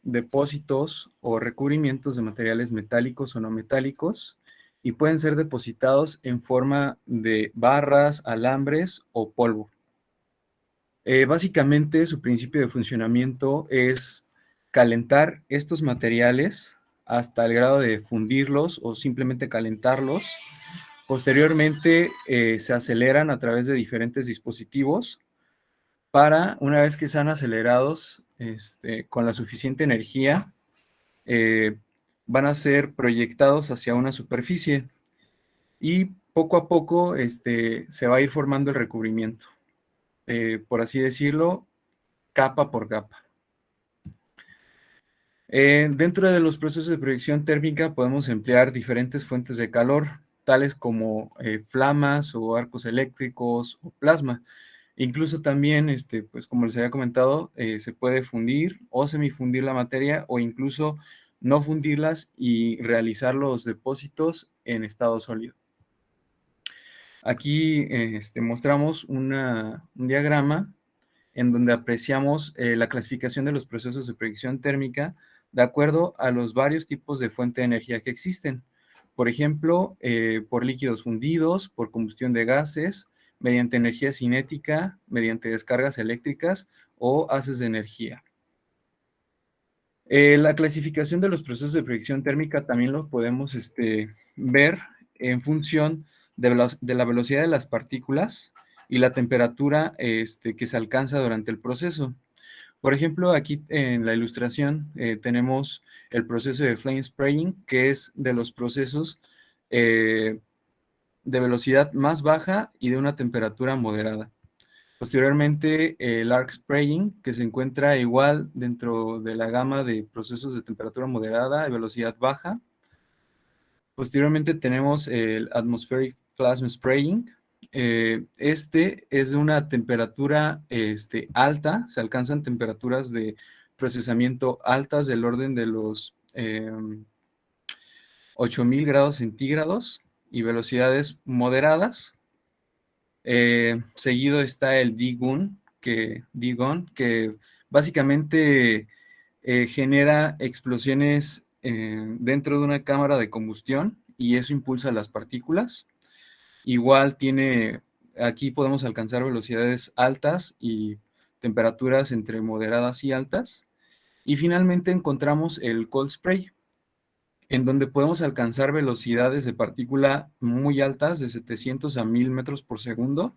depósitos o recubrimientos de materiales metálicos o no metálicos y pueden ser depositados en forma de barras, alambres o polvo. Básicamente su principio de funcionamiento es calentar estos materiales hasta el grado de fundirlos o simplemente calentarlos. Posteriormente se aceleran a través de diferentes dispositivos para, una vez que sean acelerados con la suficiente energía, van a ser proyectados hacia una superficie y poco a poco se va a ir formando el recubrimiento. Por así decirlo, capa por capa. Dentro de los procesos de proyección térmica podemos emplear diferentes fuentes de calor, tales como flamas o arcos eléctricos o plasma. Incluso también, pues como les había comentado, se puede fundir o semifundir la materia o incluso no fundirlas y realizar los depósitos en estado sólido. Aquí mostramos un diagrama en donde apreciamos la clasificación de los procesos de proyección térmica de acuerdo a los varios tipos de fuente de energía que existen. Por ejemplo, por líquidos fundidos, por combustión de gases, mediante energía cinética, mediante descargas eléctricas o haces de energía. La clasificación de los procesos de proyección térmica también lo podemos ver en función de la velocidad de las partículas y la temperatura que se alcanza durante el proceso. Por ejemplo, aquí en la ilustración tenemos el proceso de flame spraying, que es de los procesos de velocidad más baja y de una temperatura moderada. Posteriormente, el arc spraying, que se encuentra igual dentro de la gama de procesos de temperatura moderada y velocidad baja. Posteriormente tenemos el atmospheric plasma spraying. Este es de una temperatura alta, se alcanzan temperaturas de procesamiento altas del orden de los 8000 grados centígrados y velocidades moderadas. Seguido está el D-Gun, que básicamente genera explosiones dentro de una cámara de combustión y eso impulsa las partículas. Igual aquí podemos alcanzar velocidades altas y temperaturas entre moderadas y altas. Y finalmente encontramos el cold spray, en donde podemos alcanzar velocidades de partícula muy altas, de 700 a 1000 metros por segundo,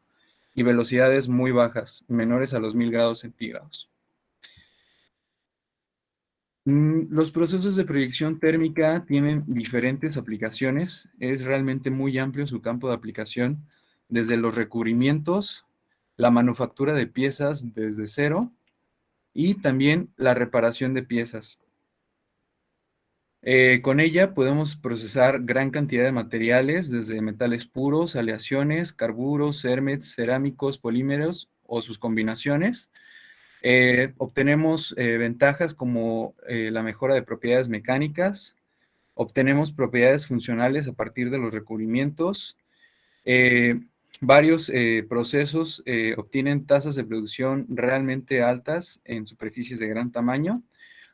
y velocidades muy bajas, menores a los 1000 grados centígrados. Los procesos de proyección térmica tienen diferentes aplicaciones. Es realmente muy amplio su campo de aplicación, desde los recubrimientos, la manufactura de piezas desde cero, y también la reparación de piezas. Con ella podemos procesar gran cantidad de materiales, desde metales puros, aleaciones, carburos, cermets, cerámicos, polímeros o sus combinaciones. Obtenemos ventajas como la mejora de propiedades mecánicas, obtenemos propiedades funcionales a partir de los recubrimientos, varios procesos obtienen tasas de producción realmente altas en superficies de gran tamaño.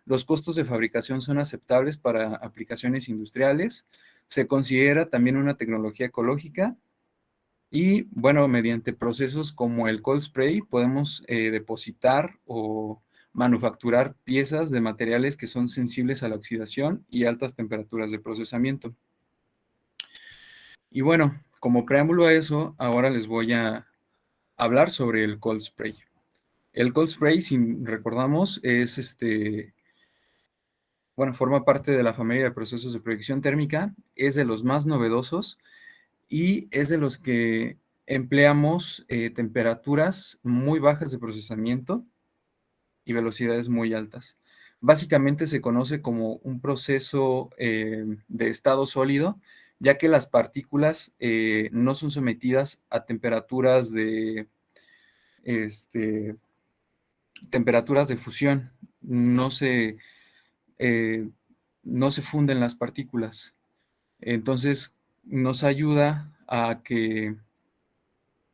Los costos de fabricación son aceptables para aplicaciones industriales. Se considera también una tecnología ecológica. Y bueno, mediante procesos como el cold spray podemos depositar o manufacturar piezas de materiales que son sensibles a la oxidación y altas temperaturas de procesamiento. Y bueno, como preámbulo a eso, ahora les voy a hablar sobre el cold spray. El cold spray, si recordamos, es bueno, forma parte de la familia de procesos de proyección térmica, es de los más novedosos y es de los que empleamos temperaturas muy bajas de procesamiento y velocidades muy altas. Básicamente se conoce como un proceso de estado sólido, ya que las partículas no son sometidas a temperaturas temperaturas de fusión, eh, no se funden las partículas. Entonces, nos ayuda a que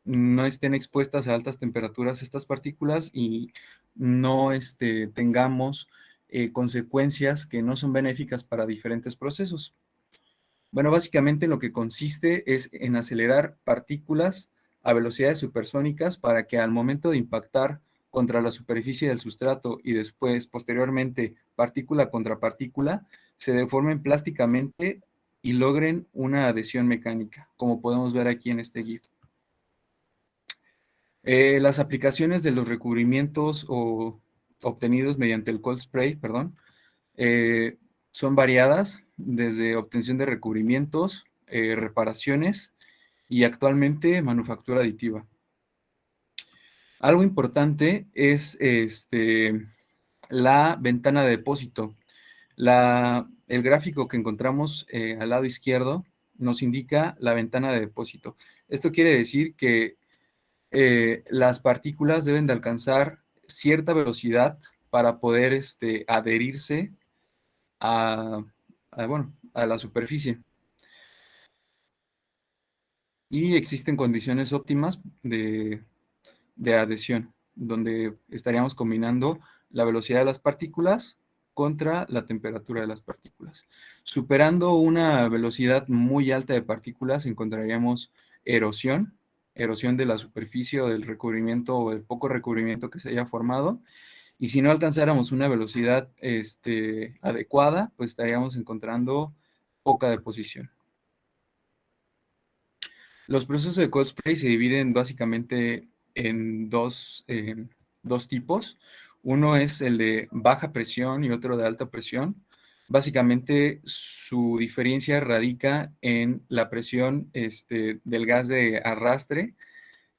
no estén expuestas a altas temperaturas estas partículas y no tengamos consecuencias que no son benéficas para diferentes procesos. Bueno, básicamente lo que consiste es en acelerar partículas a velocidades supersónicas para que al momento de impactar contra la superficie del sustrato y después, posteriormente, partícula contra partícula, se deformen plásticamente y logren una adhesión mecánica, como podemos ver aquí en este GIF. Las aplicaciones de los recubrimientos obtenidos mediante el cold spray, perdón, son variadas, desde obtención de recubrimientos, reparaciones y actualmente manufactura aditiva. Algo importante es la ventana de depósito. El gráfico que encontramos al lado izquierdo nos indica la ventana de depósito. Esto quiere decir que las partículas deben de alcanzar cierta velocidad para poder adherirse bueno, a la superficie. Y existen condiciones óptimas de adhesión, donde estaríamos combinando la velocidad de las partículas contra la temperatura de las partículas. Superando una velocidad muy alta de partículas, encontraríamos erosión de la superficie o del recubrimiento o del poco recubrimiento que se haya formado. Y si no alcanzáramos una velocidad adecuada, pues estaríamos encontrando poca deposición. Los procesos de cold spray se dividen básicamente en dos tipos. Uno es el de baja presión y otro de alta presión. Básicamente su diferencia radica en la presión del gas de arrastre,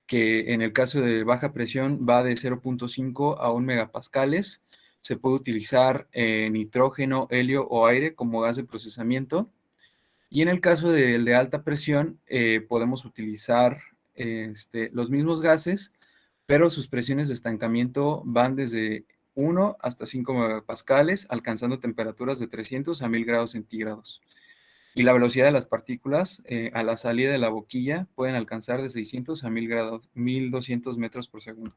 que en el caso de baja presión va de 0.5 a 1 megapascales. Se puede utilizar nitrógeno, helio o aire como gas de procesamiento. Y en el caso del de alta presión, podemos utilizar los mismos gases, pero sus presiones de estancamiento van desde 1 hasta 5 megapascales, alcanzando temperaturas de 300 a 1000 grados centígrados. Y la velocidad de las partículas a la salida de la boquilla pueden alcanzar de 600 a 1200 metros por segundo.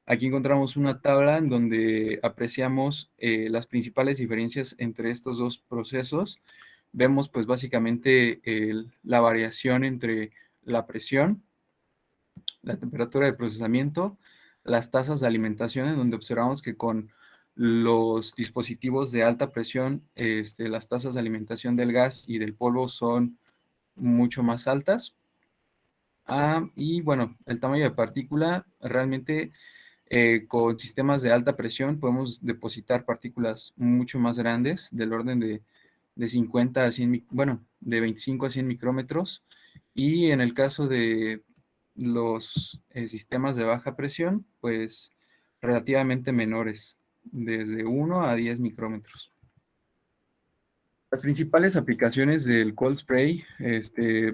Aquí encontramos una tabla en donde apreciamos las principales diferencias entre estos dos procesos. Vemos pues básicamente la variación entre la presión, la temperatura de procesamiento, las tasas de alimentación, en donde observamos que con los dispositivos de alta presión, las tasas de alimentación del gas y del polvo son mucho más altas. Y bueno, el tamaño de partícula, realmente con sistemas de alta presión podemos depositar partículas mucho más grandes, del orden de 50 a 100, bueno, de 25 a 100 micrómetros. Y en el caso de los sistemas de baja presión, pues relativamente menores, desde 1 a 10 micrómetros. Las principales aplicaciones del cold spray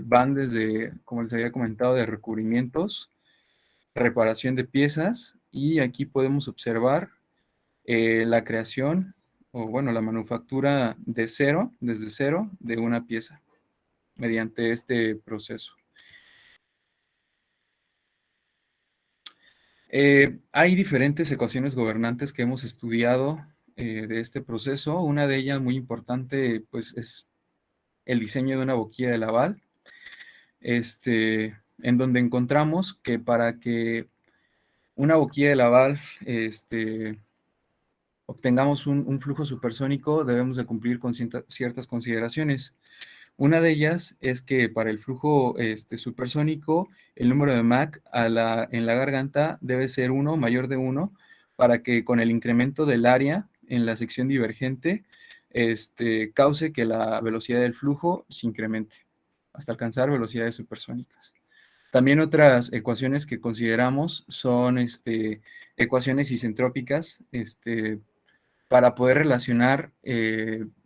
van desde, como les había comentado, de recubrimientos, reparación de piezas, y aquí podemos observar la creación, o bueno, la manufactura desde cero, de una pieza, mediante este proceso. Hay diferentes ecuaciones gobernantes que hemos estudiado de este proceso. Una de ellas muy importante, pues, es el diseño de una boquilla de Laval, en donde encontramos que para que una boquilla de Laval obtengamos un flujo supersónico, debemos de cumplir con ciertas consideraciones. Una de ellas es que para el flujo supersónico, el número de Mach en la garganta debe ser 1, mayor de 1, para que con el incremento del área en la sección divergente cause que la velocidad del flujo se incremente hasta alcanzar velocidades supersónicas. También otras ecuaciones que consideramos son ecuaciones isentrópicas, para poder relacionar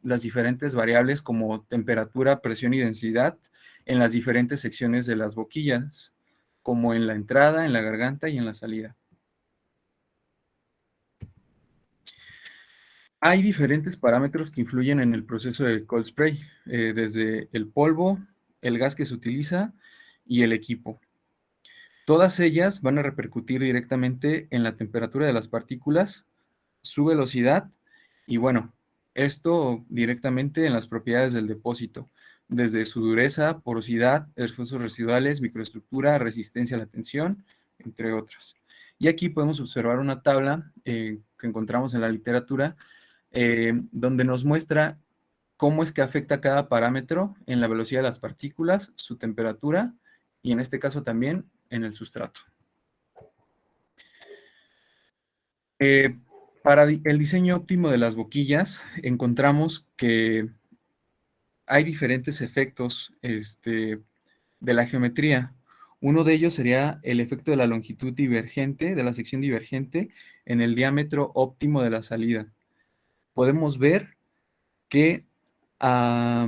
las diferentes variables como temperatura, presión y densidad en las diferentes secciones de las boquillas, como en la entrada, en la garganta y en la salida. Hay diferentes parámetros que influyen en el proceso del cold spray, desde el polvo, el gas que se utiliza y el equipo. Todas ellas van a repercutir directamente en la temperatura de las partículas, su velocidad y, bueno, esto directamente en las propiedades del depósito, desde su dureza, porosidad, esfuerzos residuales, microestructura, resistencia a la tensión, entre otras. Y aquí podemos observar una tabla que encontramos en la literatura, donde nos muestra cómo es que afecta cada parámetro en la velocidad de las partículas, su temperatura y en este caso también en el sustrato. Para el diseño óptimo de las boquillas, encontramos que hay diferentes efectos de la geometría. Uno de ellos sería el efecto de la longitud divergente, de la sección divergente, en el diámetro óptimo de la salida. Podemos ver que a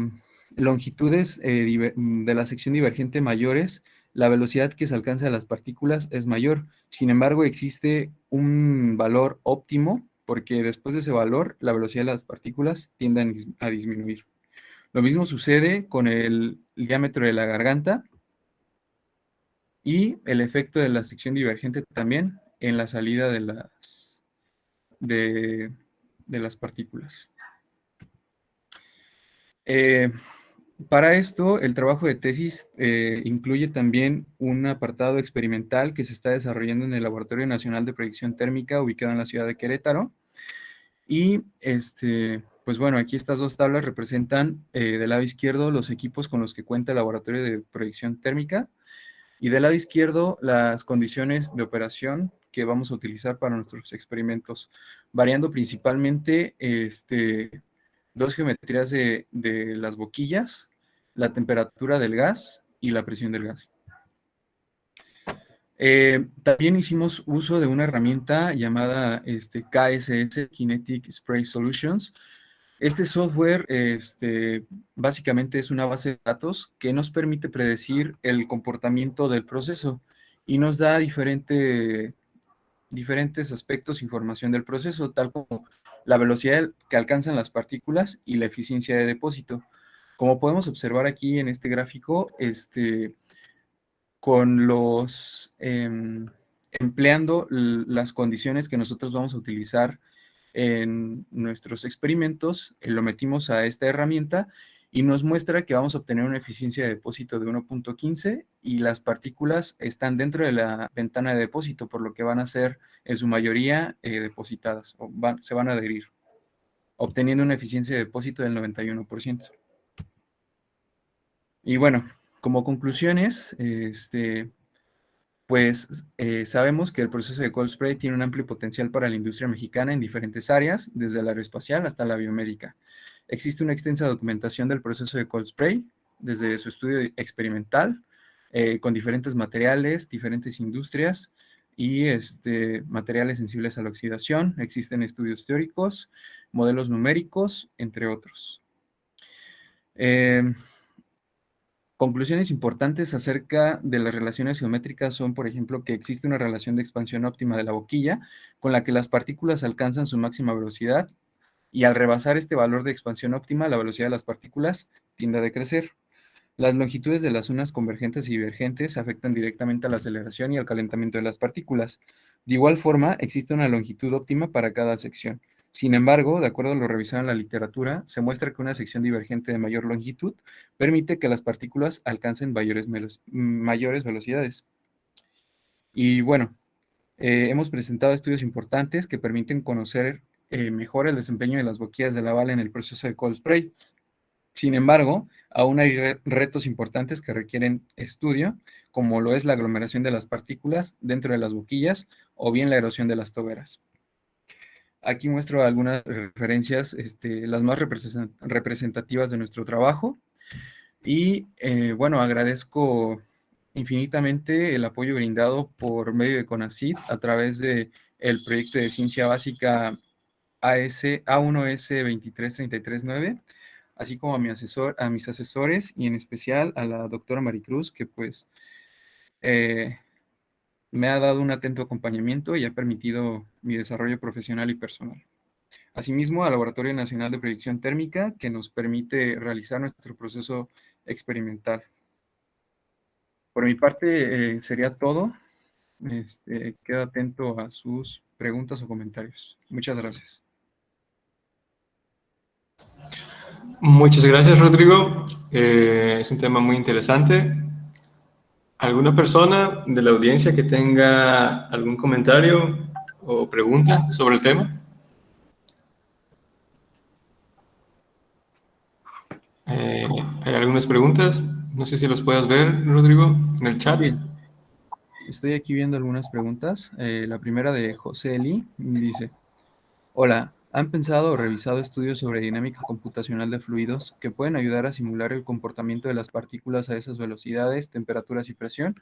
longitudes de la sección divergente mayores, la velocidad que se alcanza de las partículas es mayor. Sin embargo, existe un valor óptimo, porque después de ese valor, la velocidad de las partículas tiende a disminuir. Lo mismo sucede con el diámetro de la garganta y el efecto de la sección divergente también en la salida de las partículas. Para esto, el trabajo de tesis incluye también un apartado experimental que se está desarrollando en el Laboratorio Nacional de Proyección Térmica, ubicado en la ciudad de Querétaro. Y, pues bueno, aquí estas dos tablas representan del lado izquierdo los equipos con los que cuenta el Laboratorio de Proyección Térmica y del lado izquierdo las condiciones de operación que vamos a utilizar para nuestros experimentos, variando principalmente dos geometrías de las boquillas, la temperatura del gas y la presión del gas. También hicimos uso de una herramienta llamada KSS, Kinetic Spray Solutions. Este software básicamente es una base de datos que nos permite predecir el comportamiento del proceso y nos da diferentes aspectos, información del proceso, tal como la velocidad que alcanzan las partículas y la eficiencia de depósito. Como podemos observar aquí en este gráfico, con empleando las condiciones que nosotros vamos a utilizar en nuestros experimentos, lo metimos a esta herramienta y nos muestra que vamos a obtener una eficiencia de depósito de 1.15 y las partículas están dentro de la ventana de depósito, por lo que van a ser en su mayoría depositadas o se van a adherir, obteniendo una eficiencia de depósito del 91%. Y bueno, como conclusiones, pues sabemos que el proceso de cold spray tiene un amplio potencial para la industria mexicana en diferentes áreas, desde la aeroespacial hasta la biomédica. Existe una extensa documentación del proceso de cold spray, desde su estudio experimental, con diferentes materiales, diferentes industrias y materiales sensibles a la oxidación. Existen estudios teóricos, modelos numéricos, entre otros. Conclusiones importantes acerca de las relaciones geométricas son, por ejemplo, que existe una relación de expansión óptima de la boquilla con la que las partículas alcanzan su máxima velocidad y al rebasar este valor de expansión óptima, la velocidad de las partículas tiende a decrecer. Las longitudes de las zonas convergentes y divergentes afectan directamente a la aceleración y al calentamiento de las partículas. De igual forma, existe una longitud óptima para cada sección. Sin embargo, de acuerdo a lo revisado en la literatura, se muestra que una sección divergente de mayor longitud permite que las partículas alcancen mayores velocidades. Y bueno, hemos presentado estudios importantes que permiten conocer mejor el desempeño de las boquillas de la bala en el proceso de cold spray. Sin embargo, aún hay retos importantes que requieren estudio, como lo es la aglomeración de las partículas dentro de las boquillas o bien la erosión de las toberas. Aquí muestro algunas referencias, las más representativas de nuestro trabajo. Y bueno, agradezco infinitamente el apoyo brindado por medio de CONACYT a través del proyecto de ciencia básica A1S 23339, así como a mis asesores y en especial a la doctora Maricruz, que pues me ha dado un atento acompañamiento y ha permitido mi desarrollo profesional y personal. Asimismo, al Laboratorio Nacional de Proyección Térmica, que nos permite realizar nuestro proceso experimental. Por mi parte, sería todo. Quedo atento a sus preguntas o comentarios. Muchas gracias. Muchas gracias, Rodrigo. Es un tema muy interesante. ¿Alguna persona de la audiencia que tenga algún comentario o pregunta sobre el tema? Hay algunas preguntas. No sé si las puedas ver, Rodrigo, en el chat. Bien. Estoy aquí viendo algunas preguntas. La primera de José Eli dice: hola, ¿han pensado o revisado estudios sobre dinámica computacional de fluidos que pueden ayudar a simular el comportamiento de las partículas a esas velocidades, temperaturas y presión?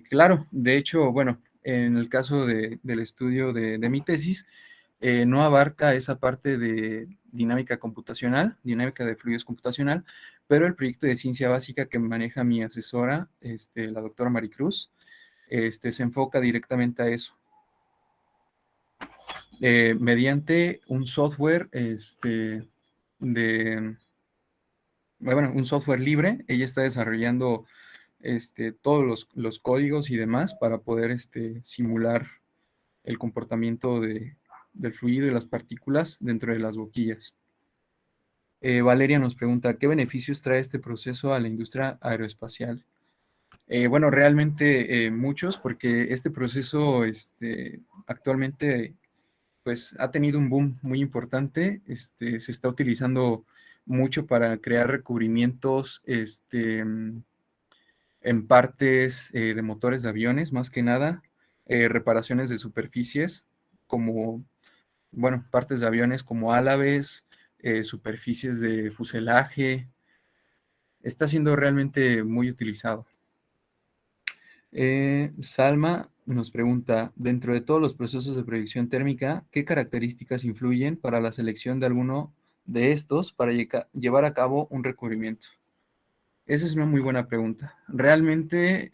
Claro, de hecho, bueno, en el caso del estudio de mi tesis, no abarca esa parte de dinámica computacional, dinámica de fluidos computacional, pero el proyecto de ciencia básica que maneja mi asesora, la doctora Maricruz, se enfoca directamente a eso. Mediante un software un software libre, ella está desarrollando todos los códigos y demás para poder simular el comportamiento del fluido y las partículas dentro de las boquillas. Valeria nos pregunta: ¿qué beneficios trae este proceso a la industria aeroespacial? Bueno, realmente muchos, porque este proceso actualmente pues ha tenido un boom muy importante. Se está utilizando mucho para crear recubrimientos en partes de motores de aviones, más que nada, reparaciones de superficies, como, bueno, partes de aviones como álabes, superficies de fuselaje. Está siendo realmente muy utilizado. Salma nos pregunta: dentro de todos los procesos de proyección térmica, ¿qué características influyen para la selección de alguno de estos para llevar a cabo un recubrimiento? Esa es una muy buena pregunta. Realmente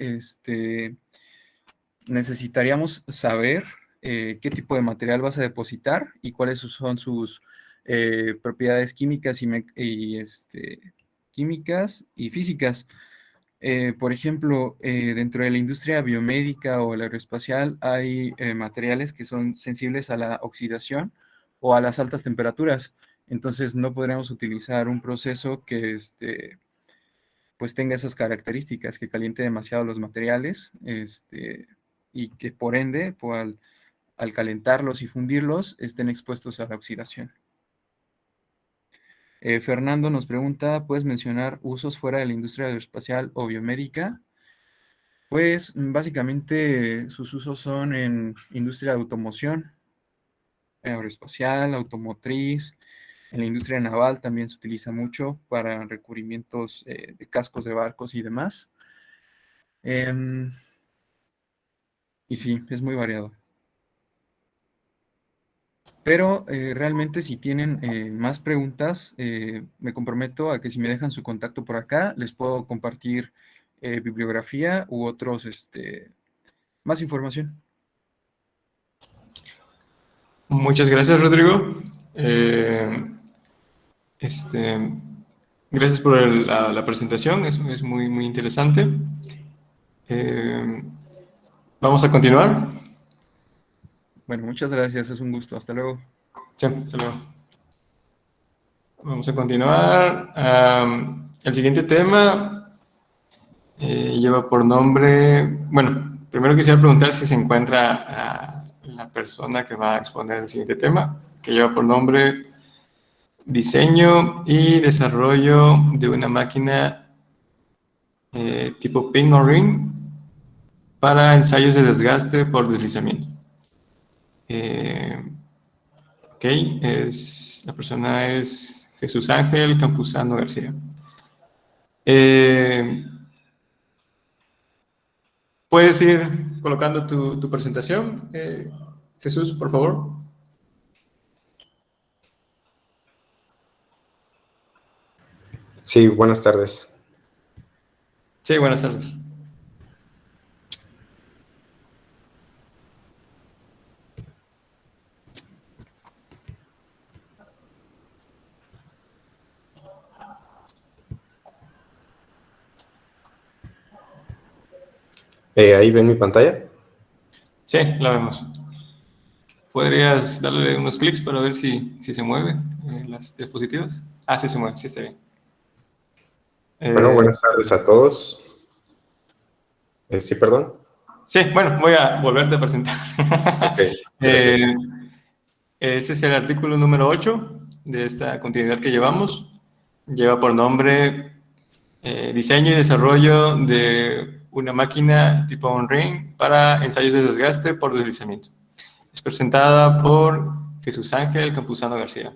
necesitaríamos saber qué tipo de material vas a depositar y cuáles son sus propiedades químicas químicas y físicas. Por ejemplo, dentro de la industria biomédica o la aeroespacial hay materiales que son sensibles a la oxidación o a las altas temperaturas. Entonces no podríamos utilizar un proceso que pues tenga esas características, que caliente demasiado los materiales y que por ende, al calentarlos y fundirlos, estén expuestos a la oxidación. Fernando nos pregunta: ¿puedes mencionar usos fuera de la industria aeroespacial o biomédica? Pues básicamente sus usos son en industria de automoción, aeroespacial, automotriz. En la industria naval también se utiliza mucho para recubrimientos de cascos de barcos y demás. Y sí, es muy variado. Pero realmente si tienen más preguntas, me comprometo a que si me dejan su contacto por acá, les puedo compartir bibliografía u otros, más información. Muchas gracias, Rodrigo. Gracias por la presentación, es muy, muy interesante. Vamos a continuar. Bueno, muchas gracias, es un gusto. Hasta luego. Sí, hasta luego. Vamos a continuar. El siguiente tema lleva por nombre... Bueno, primero quisiera preguntar si se encuentra la persona que va a exponer el siguiente tema, que lleva por nombre Diseño y desarrollo de una máquina tipo pin o ring para ensayos de desgaste por deslizamiento. Ok, la persona es Jesús Ángel Campuzano García. ¿Puedes ir colocando tu presentación, Jesús, por favor? Sí, buenas tardes. Sí, buenas tardes. ¿Ahí ven mi pantalla? Sí, la vemos. ¿Podrías darle unos clics para ver si se mueve las diapositivas? Ah, sí se mueve, sí está bien. Bueno, buenas tardes a todos. Sí, perdón. Sí, bueno, voy a volverte a presentar. Okay, gracias. Ese es el artículo número 8 de esta continuidad que llevamos. Lleva por nombre diseño y desarrollo de una máquina tipo on-ring para ensayos de desgaste por deslizamiento. Es presentada por Jesús Ángel Campuzano García.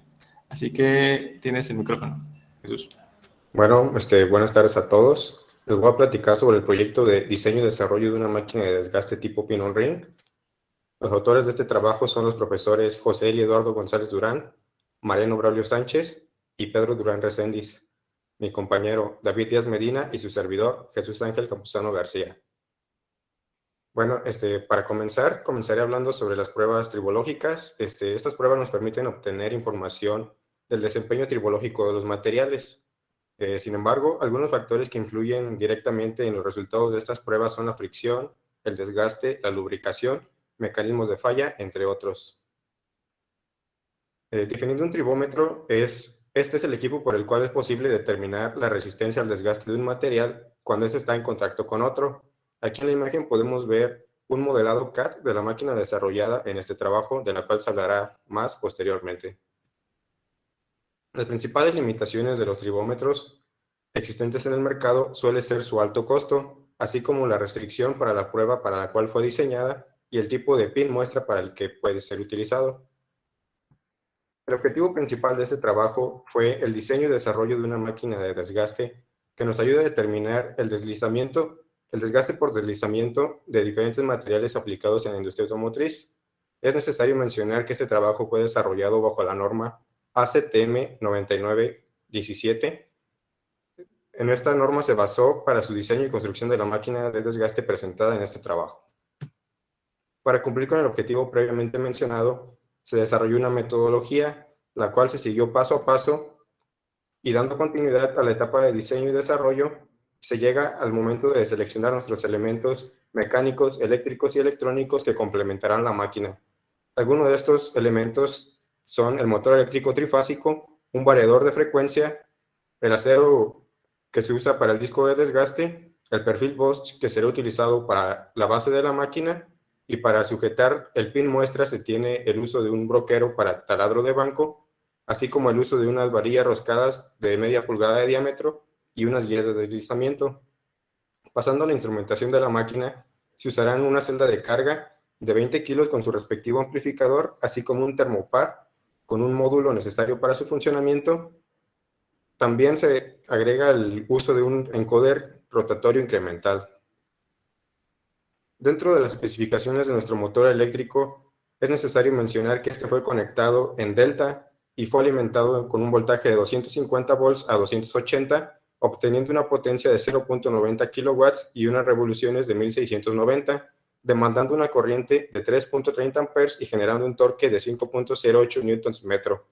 Así que tienes el micrófono, Jesús. Bueno, buenas tardes a todos. Les voy a platicar sobre el proyecto de diseño y desarrollo de una máquina de desgaste tipo pin on ring. Los autores de este trabajo son los profesores José Eli Eduardo González Durán, Mariano Braulio Sánchez y Pedro Durán Reséndiz, mi compañero David Díaz Medina y su servidor Jesús Ángel Campuzano García. Bueno, para comenzaré hablando sobre las pruebas tribológicas. Estas pruebas nos permiten obtener información del desempeño tribológico de los materiales. Sin embargo, algunos factores que influyen directamente en los resultados de estas pruebas son la fricción, el desgaste, la lubricación, mecanismos de falla, entre otros. Definiendo un tribómetro, este es el equipo por el cual es posible determinar la resistencia al desgaste de un material cuando éste está en contacto con otro. Aquí en la imagen podemos ver un modelado CAD de la máquina desarrollada en este trabajo, de la cual se hablará más posteriormente. Las principales limitaciones de los tribómetros existentes en el mercado suele ser su alto costo, así como la restricción para la prueba para la cual fue diseñada y el tipo de pin muestra para el que puede ser utilizado. El objetivo principal de este trabajo fue el diseño y desarrollo de una máquina de desgaste que nos ayude a determinar el desgaste por deslizamiento de diferentes materiales aplicados en la industria automotriz. Es necesario mencionar que este trabajo fue desarrollado bajo la norma ACTM 9917. En esta norma se basó para su diseño y construcción de la máquina de desgaste presentada en este trabajo. Para cumplir con el objetivo previamente mencionado, se desarrolló una metodología, la cual se siguió paso a paso y dando continuidad a la etapa de diseño y desarrollo, se llega al momento de seleccionar nuestros elementos mecánicos, eléctricos y electrónicos que complementarán la máquina. Algunos de estos elementos son el motor eléctrico trifásico, un variador de frecuencia, el acero que se usa para el disco de desgaste, el perfil Bosch que será utilizado para la base de la máquina, y para sujetar el pin muestra se tiene el uso de un broquero para taladro de banco, así como el uso de unas varillas roscadas de media pulgada de diámetro y unas guías de deslizamiento. Pasando a la instrumentación de la máquina, se usarán una celda de carga de 20 kilos con su respectivo amplificador, así como un termopar con un módulo necesario para su funcionamiento. También se agrega el uso de un encoder rotatorio incremental. Dentro de las especificaciones de nuestro motor eléctrico, es necesario mencionar que este fue conectado en delta y fue alimentado con un voltaje de 250 volts a 280, obteniendo una potencia de 0.90 kilowatts y unas revoluciones de 1690, demandando una corriente de 3.30 amperes y generando un torque de 5.08 newtons metro.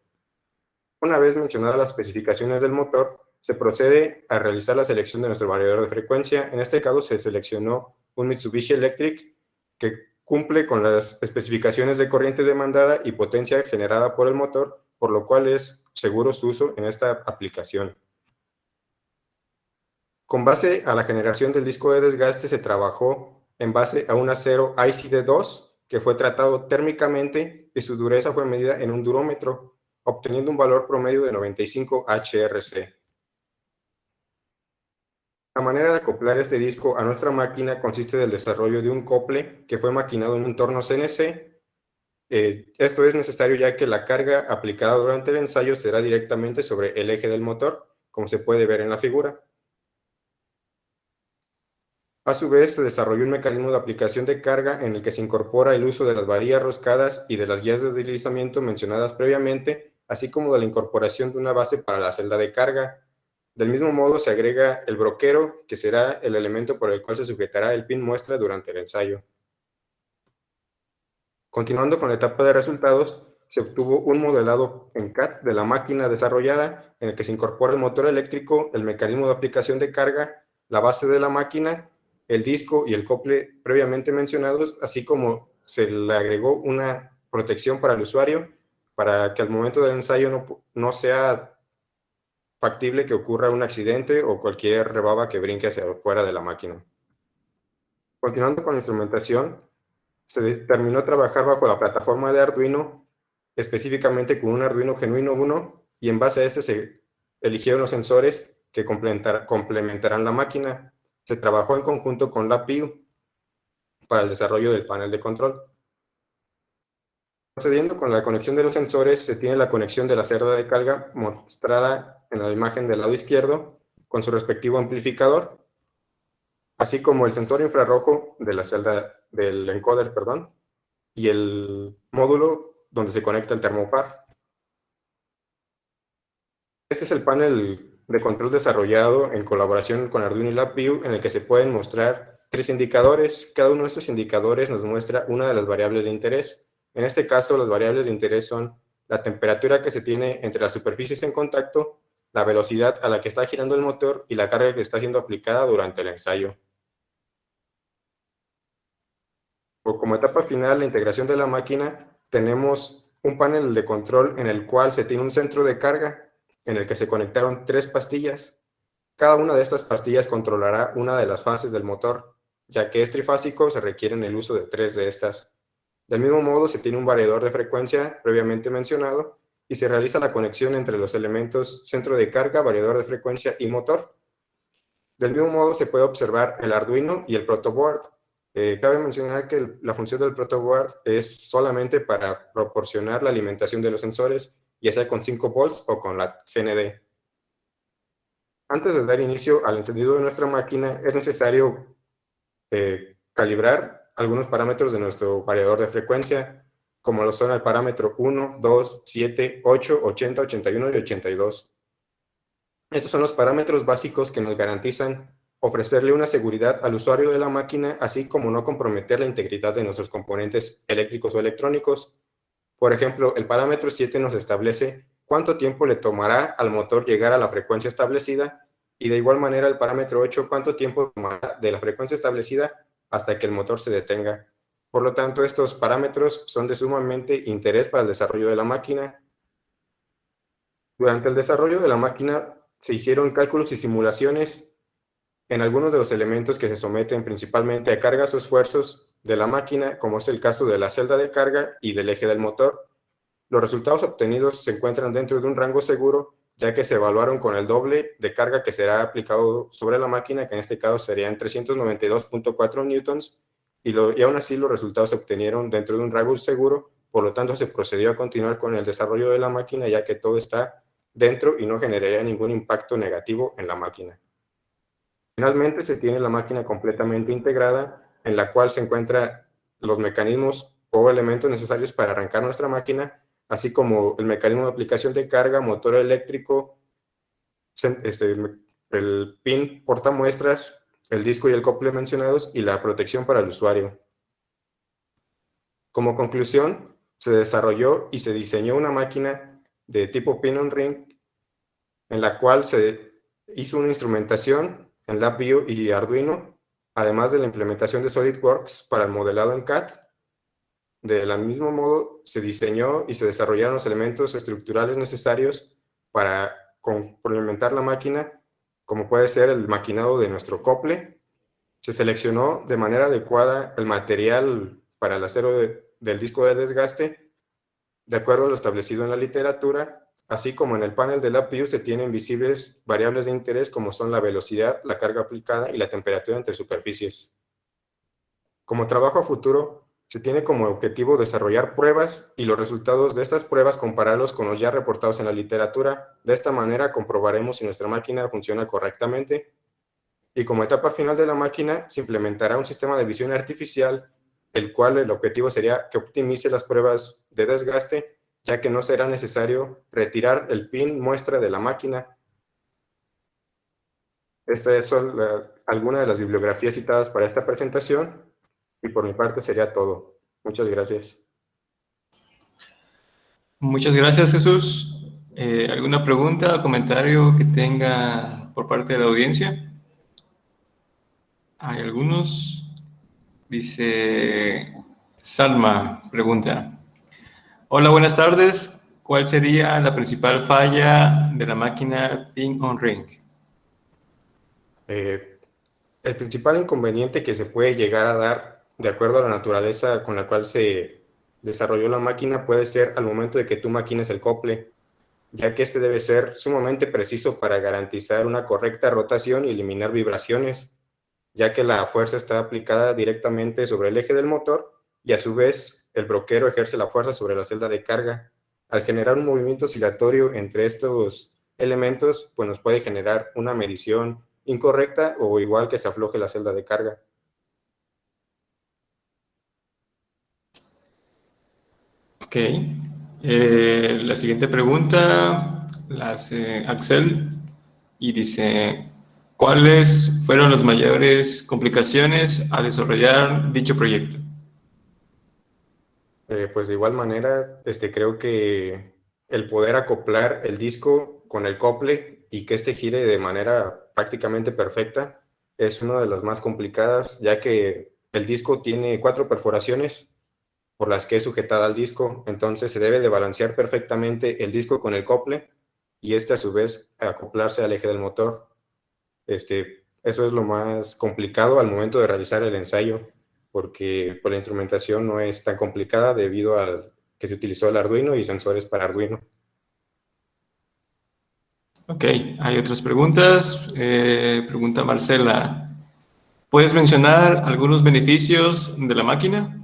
Una vez mencionadas las especificaciones del motor, se procede a realizar la selección de nuestro variador de frecuencia. En este caso se seleccionó un Mitsubishi Electric que cumple con las especificaciones de corriente demandada y potencia generada por el motor, por lo cual es seguro su uso en esta aplicación. Con base a la generación del disco de desgaste se trabajó en base a un acero ICD2 que fue tratado térmicamente y su dureza fue medida en un durómetro, obteniendo un valor promedio de 95 HRC. La manera de acoplar este disco a nuestra máquina consiste del desarrollo de un cople que fue maquinado en un torno CNC. Esto es necesario ya que la carga aplicada durante el ensayo será directamente sobre el eje del motor, como se puede ver en la figura. A su vez, se desarrolló un mecanismo de aplicación de carga en el que se incorpora el uso de las varillas roscadas y de las guías de deslizamiento mencionadas previamente, así como de la incorporación de una base para la celda de carga. Del mismo modo, se agrega el broquero, que será el elemento por el cual se sujetará el pin muestra durante el ensayo. Continuando con la etapa de resultados, se obtuvo un modelado en CAD de la máquina desarrollada, en el que se incorpora el motor eléctrico, el mecanismo de aplicación de carga, la base de la máquina, el disco y el cople previamente mencionados, así como se le agregó una protección para el usuario, para que al momento del ensayo no sea factible que ocurra un accidente o cualquier rebaba que brinque hacia fuera de la máquina. Continuando con la instrumentación, se determinó trabajar bajo la plataforma de Arduino, específicamente con un Arduino Genuino 1, y en base a este se eligieron los sensores que complementarán la máquina. Se trabajó en conjunto con LabVIEW para el desarrollo del panel de control. Procediendo con la conexión de los sensores, se tiene la conexión de la celda de carga mostrada en la imagen del lado izquierdo con su respectivo amplificador, así como el sensor infrarrojo de la celda del encoder, y el módulo donde se conecta el termopar. Este es el panel de control desarrollado en colaboración con Arduino y LabVIEW, en el que se pueden mostrar 3 indicadores. Cada uno de estos indicadores nos muestra una de las variables de interés. En este caso, las variables de interés son la temperatura que se tiene entre las superficies en contacto, la velocidad a la que está girando el motor y la carga que está siendo aplicada durante el ensayo. Como etapa final, la integración de la máquina, tenemos un panel de control en el cual se tiene un centro de carga en el que se conectaron 3 pastillas. Cada una de estas pastillas controlará una de las fases del motor, ya que es trifásico, se requiere el uso de 3 de estas. Del mismo modo, se tiene un variador de frecuencia previamente mencionado y se realiza la conexión entre los elementos centro de carga, variador de frecuencia y motor. Del mismo modo, se puede observar el Arduino y el protoboard. Cabe mencionar que la función del protoboard es solamente para proporcionar la alimentación de los sensores, ya sea con 5 volts o con la GND. Antes de dar inicio al encendido de nuestra máquina, es necesario calibrar algunos parámetros de nuestro variador de frecuencia, como lo son el parámetro 1, 2, 7, 8, 80, 81 y 82. Estos son los parámetros básicos que nos garantizan ofrecerle una seguridad al usuario de la máquina, así como no comprometer la integridad de nuestros componentes eléctricos o electrónicos. Por ejemplo, el parámetro 7 nos establece cuánto tiempo le tomará al motor llegar a la frecuencia establecida, y de igual manera el parámetro 8 cuánto tiempo tomará de la frecuencia establecida hasta que el motor se detenga. Por lo tanto, estos parámetros son de sumamente interés para el desarrollo de la máquina. Durante el desarrollo de la máquina se hicieron cálculos y simulaciones en algunos de los elementos que se someten principalmente a cargas o esfuerzos de la máquina, como es el caso de la celda de carga y del eje del motor. Los resultados obtenidos se encuentran dentro de un rango seguro, ya que se evaluaron con el doble de carga que será aplicado sobre la máquina, que en este caso serían 392.4 newtons, y aún así los resultados se obtenieron dentro de un rango seguro. Por lo tanto, se procedió a continuar con el desarrollo de la máquina, ya que todo está dentro y no generaría ningún impacto negativo en la máquina. Finalmente, se tiene la máquina completamente integrada, en la cual se encuentran los mecanismos o elementos necesarios para arrancar nuestra máquina, así como el mecanismo de aplicación de carga, motor eléctrico, el pin portamuestras, el disco y el cople mencionados, y la protección para el usuario. Como conclusión, se desarrolló y se diseñó una máquina de tipo pin-on-ring, en la cual se hizo una instrumentación en LabVIEW y Arduino, además de la implementación de SolidWorks para el modelado en CAD. Del mismo modo, se diseñó y se desarrollaron los elementos estructurales necesarios para complementar la máquina, como puede ser el maquinado de nuestro acople. Se seleccionó de manera adecuada el material para el acero del disco de desgaste, de acuerdo a lo establecido en la literatura, así como en el panel de LabVIEW se tienen visibles variables de interés como son la velocidad, la carga aplicada y la temperatura entre superficies. Como trabajo a futuro, se tiene como objetivo desarrollar pruebas y los resultados de estas pruebas compararlos con los ya reportados en la literatura. De esta manera comprobaremos si nuestra máquina funciona correctamente. Y como etapa final de la máquina, se implementará un sistema de visión artificial, el cual el objetivo sería que optimice las pruebas de desgaste, ya que no será necesario retirar el pin muestra de la máquina. Estas son algunas de las bibliografías citadas para esta presentación, y por mi parte sería todo. Muchas gracias. Muchas gracias, Jesús. ¿Alguna pregunta o comentario que tenga por parte de la audiencia? Hay algunos. Dice Salma, pregunta. Hola, buenas tardes. ¿Cuál sería la principal falla de la máquina Pin-on-Ring? El principal inconveniente que se puede llegar a dar, de acuerdo a la naturaleza con la cual se desarrolló la máquina, puede ser al momento de que tú maquines el acople, ya que este debe ser sumamente preciso para garantizar una correcta rotación y eliminar vibraciones, ya que la fuerza está aplicada directamente sobre el eje del motor y a su vez el broquero ejerce la fuerza sobre la celda de carga. Al generar un movimiento oscilatorio entre estos elementos, pues nos puede generar una medición incorrecta o igual que se afloje la celda de carga. Ok. La siguiente pregunta la hace Axel y dice, ¿cuáles fueron las mayores complicaciones al desarrollar dicho proyecto? Pues de igual manera, creo que el poder acoplar el disco con el acople y que este gire de manera prácticamente perfecta es una de las más complicadas, ya que el disco tiene 4 perforaciones por las que es sujetada al disco, entonces se debe de balancear perfectamente el disco con el acople y a su vez acoplarse al eje del motor. Eso es lo más complicado al momento de realizar el ensayo, porque la instrumentación no es tan complicada debido a que se utilizó el Arduino y sensores para Arduino. Ok, hay otras preguntas. Pregunta Marcela, ¿puedes mencionar algunos beneficios de la máquina?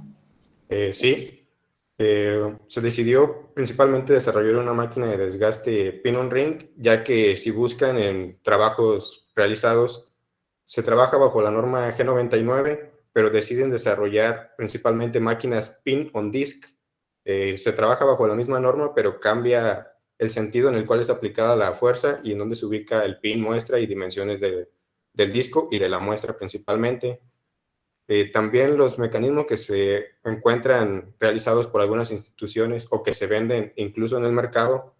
Sí. Se decidió principalmente desarrollar una máquina de desgaste Pin-on-Ring, ya que si buscan en trabajos realizados, se trabaja bajo la norma G99, pero deciden desarrollar principalmente máquinas Pin-on-Disk. Se trabaja bajo la misma norma, pero cambia el sentido en el cual es aplicada la fuerza y en donde se ubica el pin muestra y dimensiones del disco y de la muestra principalmente. También los mecanismos que se encuentran realizados por algunas instituciones o que se venden incluso en el mercado,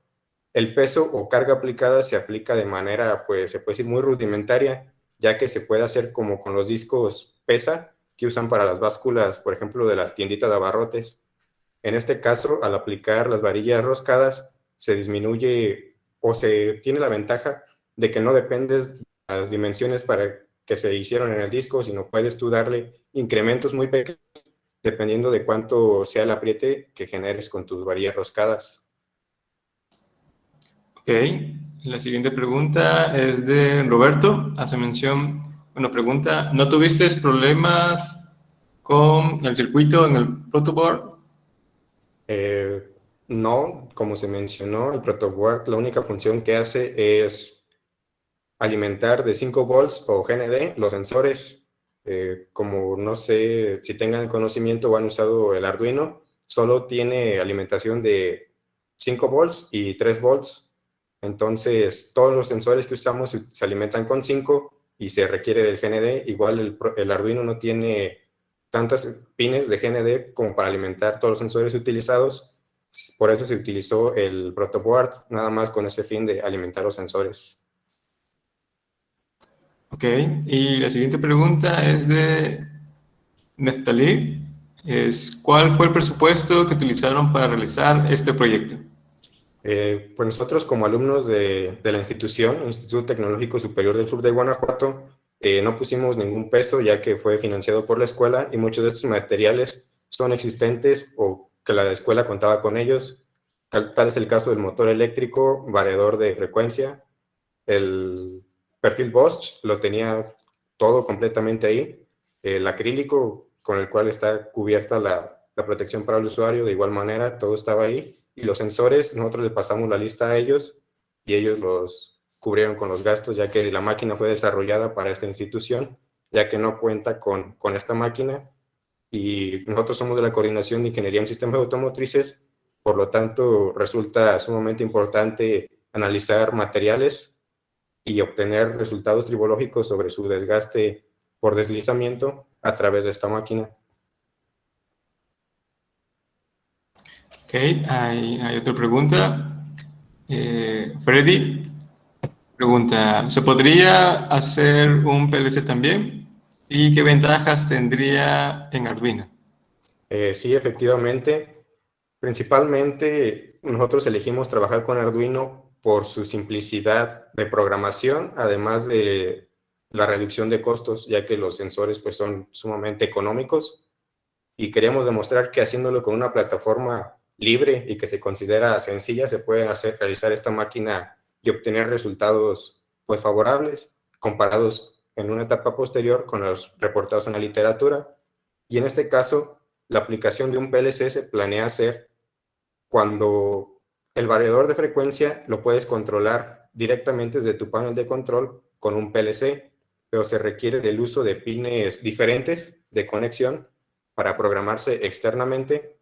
el peso o carga aplicada se aplica de manera, pues se puede decir, muy rudimentaria, ya que se puede hacer como con los discos PESA que usan para las básculas, por ejemplo, de la tiendita de abarrotes. En este caso, al aplicar las varillas roscadas, se disminuye o se tiene la ventaja de que no dependes de las dimensiones para que se hicieron en el disco, sino puedes tú darle incrementos muy pequeños dependiendo de cuánto sea el apriete que generes con tus varillas roscadas. Ok, la siguiente pregunta es de Roberto, hace mención, pregunta, ¿no tuviste problemas con el circuito en el protoboard? No, como se mencionó, el protoboard la única función que hace es alimentar de 5 volts o GND los sensores. Como no sé si tengan conocimiento o han usado el Arduino, solo tiene alimentación de 5 volts y 3 volts. Entonces, todos los sensores que usamos se alimentan con 5 y se requiere del GND. Igual el Arduino no tiene tantas pines de GND como para alimentar todos los sensores utilizados. Por eso se utilizó el protoboard, nada más con ese fin de alimentar los sensores. Ok, y la siguiente pregunta es de Neftalí. ¿Cuál fue el presupuesto que utilizaron para realizar este proyecto? Pues nosotros como alumnos de la institución, Instituto Tecnológico Superior del Sur de Guanajuato, no pusimos ningún peso ya que fue financiado por la escuela y muchos de estos materiales son existentes o que la escuela contaba con ellos. Tal es el caso del motor eléctrico, variador de frecuencia, el perfil Bosch lo tenía todo completamente ahí, el acrílico con el cual está cubierta la protección para el usuario, de igual manera, todo estaba ahí. Y los sensores, nosotros le pasamos la lista a ellos y ellos los cubrieron con los gastos, ya que la máquina fue desarrollada para esta institución, ya que no cuenta con esta máquina. Y nosotros somos de la Coordinación de Ingeniería en Sistemas Automotrices, por lo tanto, resulta sumamente importante analizar materiales y obtener resultados tribológicos sobre su desgaste por deslizamiento a través de esta máquina. Ok, hay otra pregunta. Freddy pregunta, ¿se podría hacer un PLC también? ¿Y qué ventajas tendría en Arduino? Sí, efectivamente. Principalmente nosotros elegimos trabajar con Arduino por su simplicidad de programación, además de la reducción de costos, ya que los sensores pues, son sumamente económicos. Y queríamos demostrar que haciéndolo con una plataforma libre y que se considera sencilla, se puede realizar esta máquina y obtener resultados pues, favorables comparados en una etapa posterior con los reportados en la literatura. Y en este caso, la aplicación de un PLC se planea hacer cuando el variador de frecuencia lo puedes controlar directamente desde tu panel de control con un PLC, pero se requiere del uso de pines diferentes de conexión para programarse externamente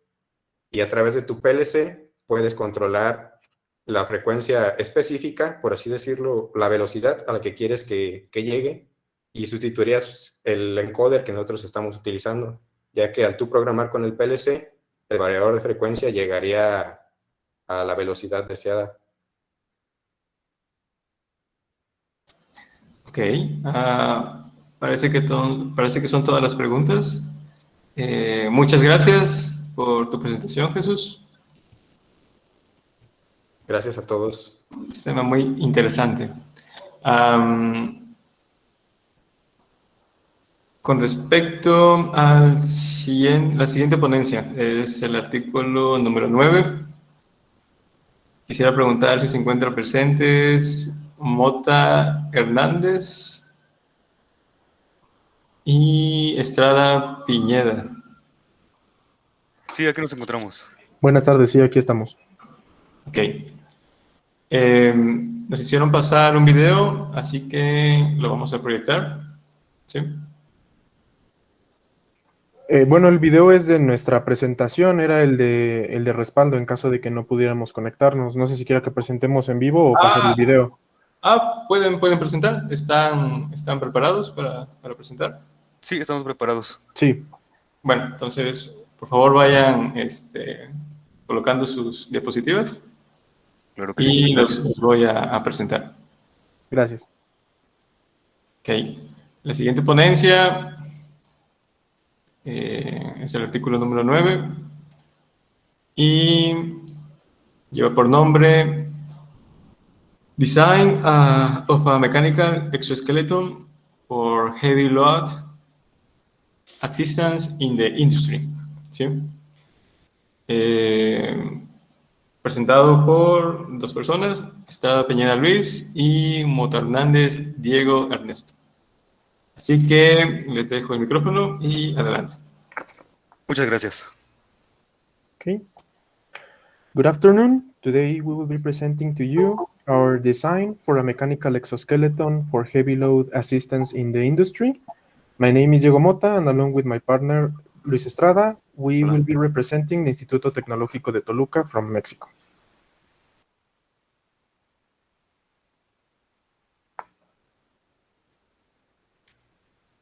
y a través de tu PLC puedes controlar la frecuencia específica, por así decirlo, la velocidad a la que quieres que llegue y sustituirías el encoder que nosotros estamos utilizando, ya que al tú programar con el PLC, el variador de frecuencia llegaría a la velocidad deseada. Ok, parece que son todas las preguntas. Muchas gracias por tu presentación, Jesús. Gracias a todos. Un tema muy interesante. Con respecto a la siguiente ponencia, es el artículo número 9. Quisiera preguntar si se encuentran presentes Mota Hernández y Estrada Piñeda. Sí, aquí nos encontramos. Buenas tardes, sí, aquí estamos. Ok. Nos hicieron pasar un video, así que lo vamos a proyectar. ¿Sí? Bueno, el video es de nuestra presentación, era el de respaldo en caso de que no pudiéramos conectarnos. No sé si quiera que presentemos en vivo o pasar el video. Pueden presentar. ¿Están preparados para presentar? Sí, estamos preparados. Sí. Bueno, entonces, por favor, vayan colocando sus diapositivas. Claro que sí. Y los voy a presentar. Gracias. Ok. La siguiente ponencia es el artículo número 9 y lleva por nombre Design of a Mechanical Exoskeleton for Heavy Load Assistance in the Industry. ¿Sí? Presentado por dos personas, Estrada Peñeda Luis y Mota Hernández Diego Ernesto. Así que les dejo el micrófono y adelante. Muchas gracias. Okay. Good afternoon. Today we will be presenting to you our design for a mechanical exoskeleton for heavy load assistance in the industry. My name is Diego Mota, and along with my partner Luis Estrada, we will be representing the Instituto Tecnológico de Toluca from Mexico.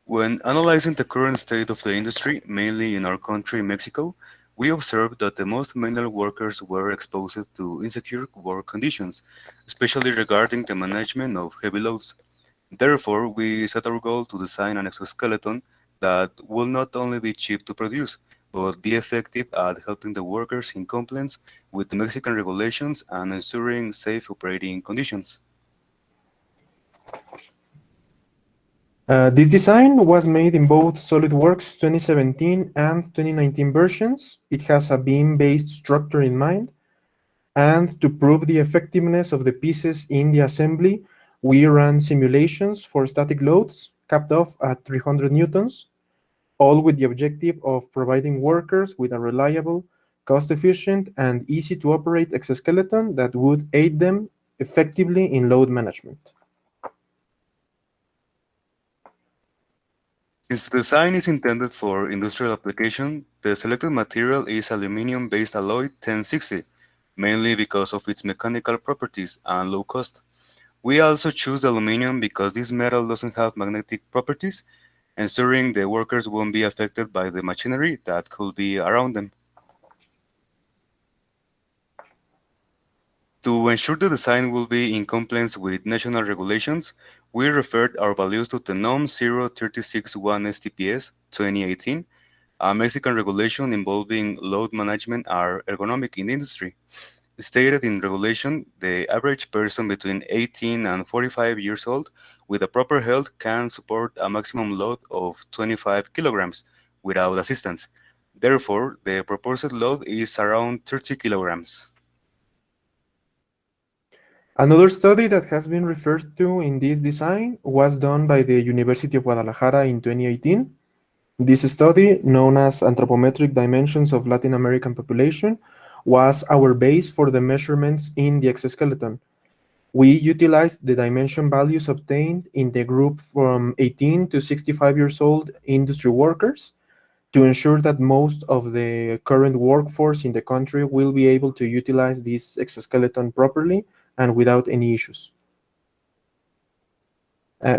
When analyzing the current state of the industry, mainly in our country, Mexico, we observed that the most manual workers were exposed to insecure work conditions, especially regarding the management of heavy loads. Therefore, we set our goal to design an exoskeleton that will not only be cheap to produce, but be effective at helping the workers in compliance with the Mexican regulations and ensuring safe operating conditions. This design was made in both SolidWorks 2017 and 2019 versions. It has a beam-based structure in mind, and to prove the effectiveness of the pieces in the assembly, we ran simulations for static loads capped off at 300 newtons, all with the objective of providing workers with a reliable, cost-efficient, and easy-to-operate exoskeleton that would aid them effectively in load management. Since the design is intended for industrial application, the selected material is aluminum-based alloy 1060, mainly because of its mechanical properties and low cost. We also choose aluminum because this metal doesn't have magnetic properties, ensuring the workers won't be affected by the machinery that could be around them. To ensure the design will be in compliance with national regulations, we referred our values to the NOM 0361 STPS 2018, a Mexican regulation involving load management are ergonomic in the industry. Stated in regulation, the average person between 18 and 45 years old with a proper health can support a maximum load of 25 kilograms without assistance. Therefore, the proposed load is around 30 kilograms. Another study that has been referred to in this design was done by the University of Guadalajara in 2018. This study, known as Anthropometric Dimensions of Latin American Population, was our base for the measurements in the exoskeleton. We utilized the dimension values obtained in the group from 18 to 65 years old industry workers to ensure that most of the current workforce in the country will be able to utilize this exoskeleton properly and without any issues.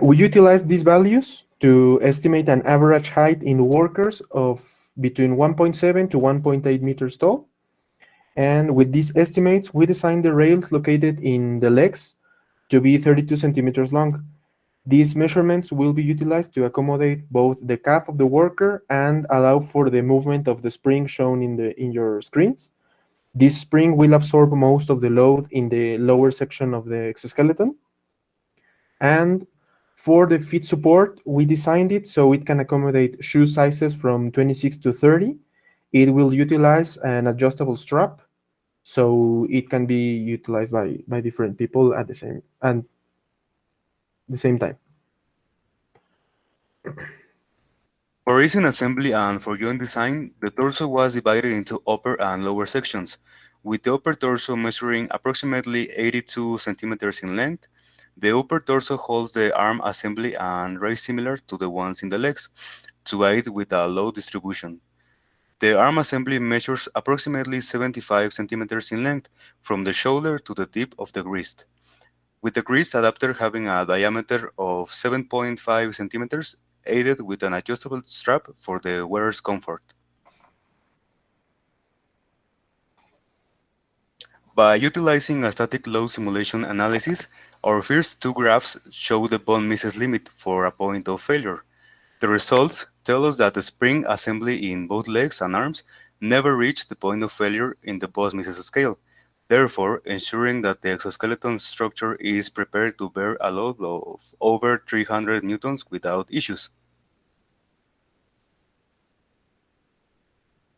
We utilized these values to estimate an average height in workers of between 1.7 to 1.8 meters tall. And with these estimates, we designed the rails located in the legs to be 32 centimeters long. These measurements will be utilized to accommodate both the calf of the worker and allow for the movement of the spring shown in your screens. This spring will absorb most of the load in the lower section of the exoskeleton. And for the feet support, we designed it so it can accommodate shoe sizes from 26 to 30. It will utilize an adjustable strap, so it can be utilized by different people at the same time. For ease in assembly and for joint design, the torso was divided into upper and lower sections, with the upper torso measuring approximately 82 centimeters in length. The upper torso holds the arm assembly and raise similar to the ones in the legs, to aid with a load distribution. The arm assembly measures approximately 75 centimeters in length, from the shoulder to the tip of the wrist, with the wrist adapter having a diameter of 7.5 centimeters, aided with an adjustable strap for the wearer's comfort. By utilizing a static load simulation analysis, our first two graphs show the bond misses limit for a point of failure. The results tell us that the spring assembly in both legs and arms never reached the point of failure in the bond misses scale, therefore ensuring that the exoskeleton structure is prepared to bear a load of over 300 newtons without issues.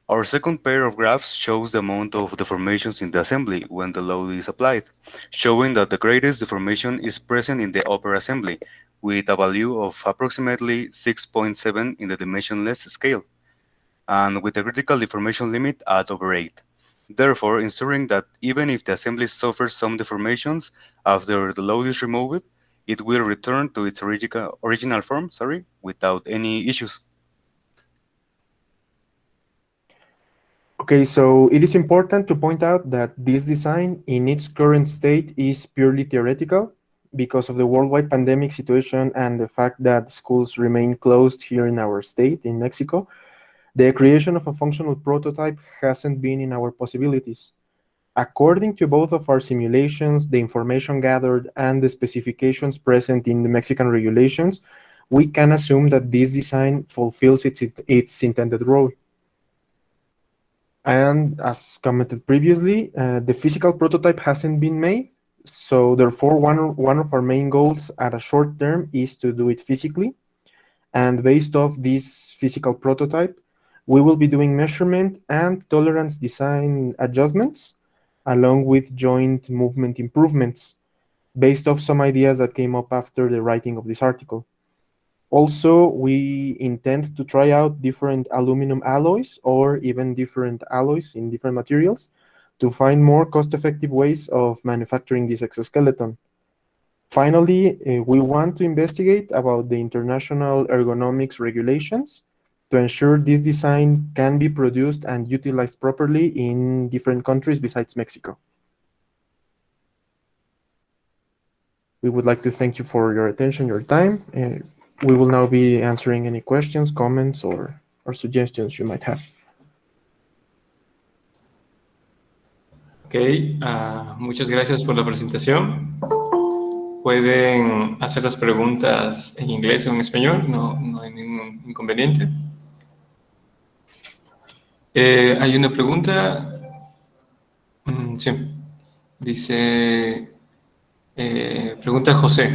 Our second pair of graphs shows the amount of deformations in the assembly when the load is applied, showing that the greatest deformation is present in the upper assembly, with a value of approximately 6.7 in the dimensionless scale, and with a critical deformation limit at over 8. Therefore, ensuring that even if the assembly suffers some deformations after the load is removed, it will return to its original form, without any issues. Okay, so it is important to point out that this design in its current state is purely theoretical because of the worldwide pandemic situation and the fact that schools remain closed here in our state, in Mexico. The creation of a functional prototype hasn't been in our possibilities. according to both of our simulations, the information gathered, and the specifications present in the Mexican regulations, we can assume that this design fulfills its intended role. And as commented previously, the physical prototype hasn't been made, so therefore one of our main goals at a short term is to do it physically. And based off this physical prototype, we will be doing measurement and tolerance design adjustments, along with joint movement improvements, based off some ideas that came up after the writing of this article. Also, we intend to try out different aluminum alloys or even different alloys in different materials to find more cost-effective ways of manufacturing this exoskeleton. Finally, we want to investigate about the international ergonomics regulations to ensure this design can be produced and utilized properly in different countries besides Mexico. We would like to thank you for your attention, your time. We will now be answering any questions, comments, or suggestions you might have. Ok, muchas gracias por la presentación. Pueden hacer las preguntas en inglés o en español, no hay ningún inconveniente. Hay una pregunta. Sí. Dice, pregunta José.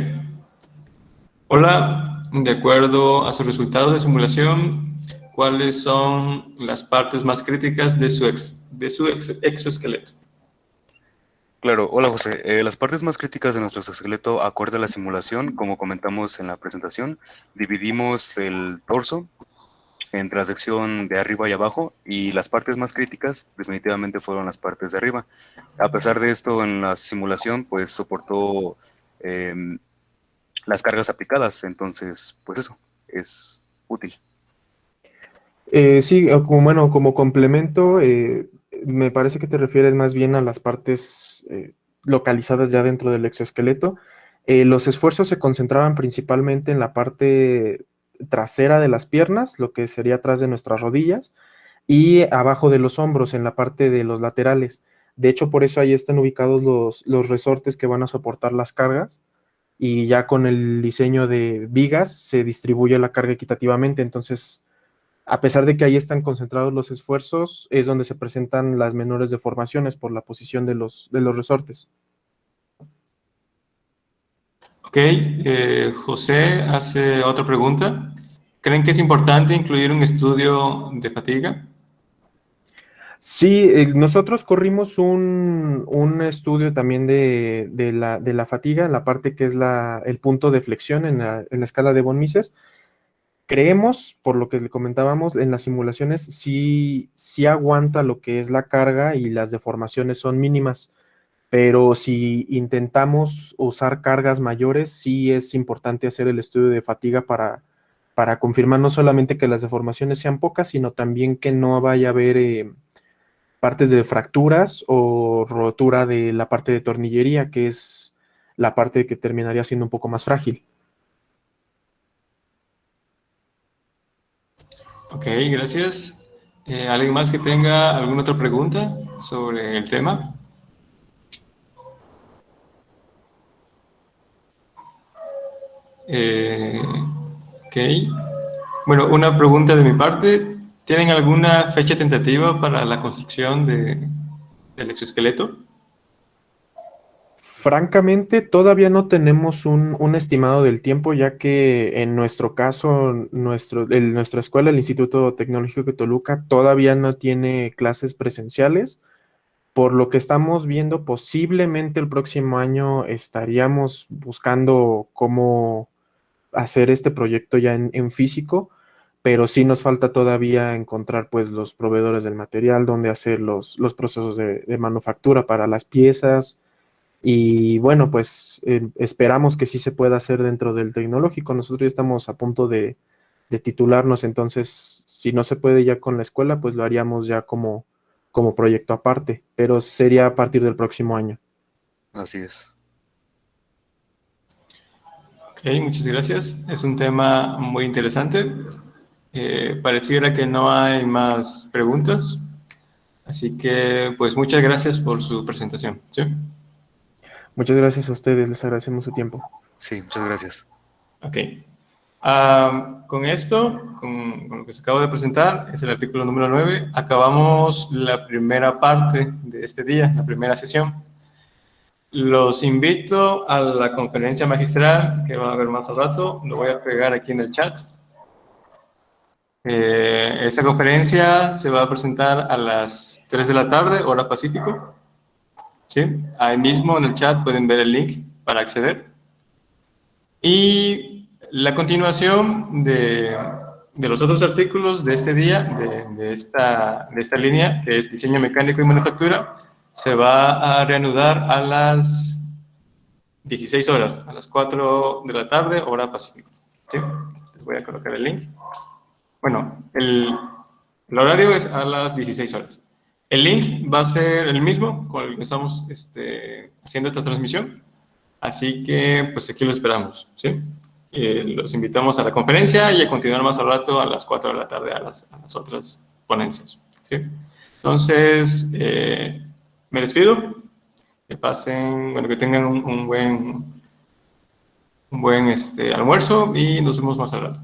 Hola, de acuerdo a sus resultados de simulación, ¿cuáles son las partes más críticas de su exoesqueleto? Claro, hola José. Las partes más críticas de nuestro exoesqueleto, acorde a la simulación, como comentamos en la presentación, dividimos el torso entre la sección de arriba y abajo, y las partes más críticas definitivamente fueron las partes de arriba. A pesar de esto, en la simulación pues soportó las cargas aplicadas, entonces pues eso es útil. Sí, como complemento, me parece que te refieres más bien a las partes localizadas ya dentro del exoesqueleto. Los esfuerzos se concentraban principalmente en la parte trasera de las piernas, lo que sería atrás de nuestras rodillas, y abajo de los hombros, en la parte de los laterales. De hecho, por eso ahí están ubicados los resortes que van a soportar las cargas, y ya con el diseño de vigas se distribuye la carga equitativamente. Entonces, a pesar de que ahí están concentrados los esfuerzos, es donde se presentan las menores deformaciones por la posición de los resortes. Ok, José hace otra pregunta. ¿Creen que es importante incluir un estudio de fatiga? Sí, nosotros corrimos un estudio también de la fatiga, la parte que es el punto de flexión en la escala de von Mises. Creemos, por lo que le comentábamos en las simulaciones, sí aguanta lo que es la carga y las deformaciones son mínimas, pero si intentamos usar cargas mayores, sí es importante hacer el estudio de fatiga para confirmar no solamente que las deformaciones sean pocas, sino también que no vaya a haber partes de fracturas o rotura de la parte de tornillería, que es la parte que terminaría siendo un poco más frágil. Ok, gracias. ¿Alguien más que tenga alguna otra pregunta sobre el tema? Ok. Bueno, una pregunta de mi parte. ¿Tienen alguna fecha tentativa para la construcción del exoesqueleto? Francamente, todavía no tenemos un estimado del tiempo, ya que en nuestro caso, nuestra escuela, el Instituto Tecnológico de Toluca, todavía no tiene clases presenciales. Por lo que estamos viendo, posiblemente el próximo año estaríamos buscando cómo hacer este proyecto ya en físico, pero sí nos falta todavía encontrar pues los proveedores del material, donde hacer los procesos de manufactura para las piezas. Y bueno, pues esperamos que sí se pueda hacer dentro del tecnológico. Nosotros ya estamos a punto de titularnos, entonces si no se puede ya con la escuela, pues lo haríamos ya como proyecto aparte, pero sería a partir del próximo año. Así es. Ok, muchas gracias. Es un tema muy interesante. Pareciera que no hay más preguntas. Así que, pues, muchas gracias por su presentación. ¿Sí? Muchas gracias a ustedes, les agradecemos su tiempo. Sí, muchas gracias. Ok. Con esto, con lo que se acaba de presentar, es el artículo número 9, acabamos la primera parte de este día, la primera sesión. Los invito a la conferencia magistral que va a haber más al rato, lo voy a pegar aquí en el chat. Esta conferencia se va a presentar a las 3 de la tarde, hora Pacífico. ¿Sí? Ahí mismo en el chat pueden ver el link para acceder. Y la continuación de los otros artículos de este día, de esta línea, que es diseño mecánico y manufactura, se va a reanudar a las 16 horas, a las 4 de la tarde, hora Pacífico. ¿Sí? Les voy a colocar el link. Bueno, el horario es a las 16 horas. El link va a ser el mismo con el que estamos haciendo esta transmisión. Así que, pues aquí lo esperamos, ¿sí? Los invitamos a la conferencia y a continuar más al rato a las 4 de la tarde a las otras ponencias, ¿sí? Entonces, me despido. Que pasen, bueno, que tengan un buen almuerzo y nos vemos más al rato.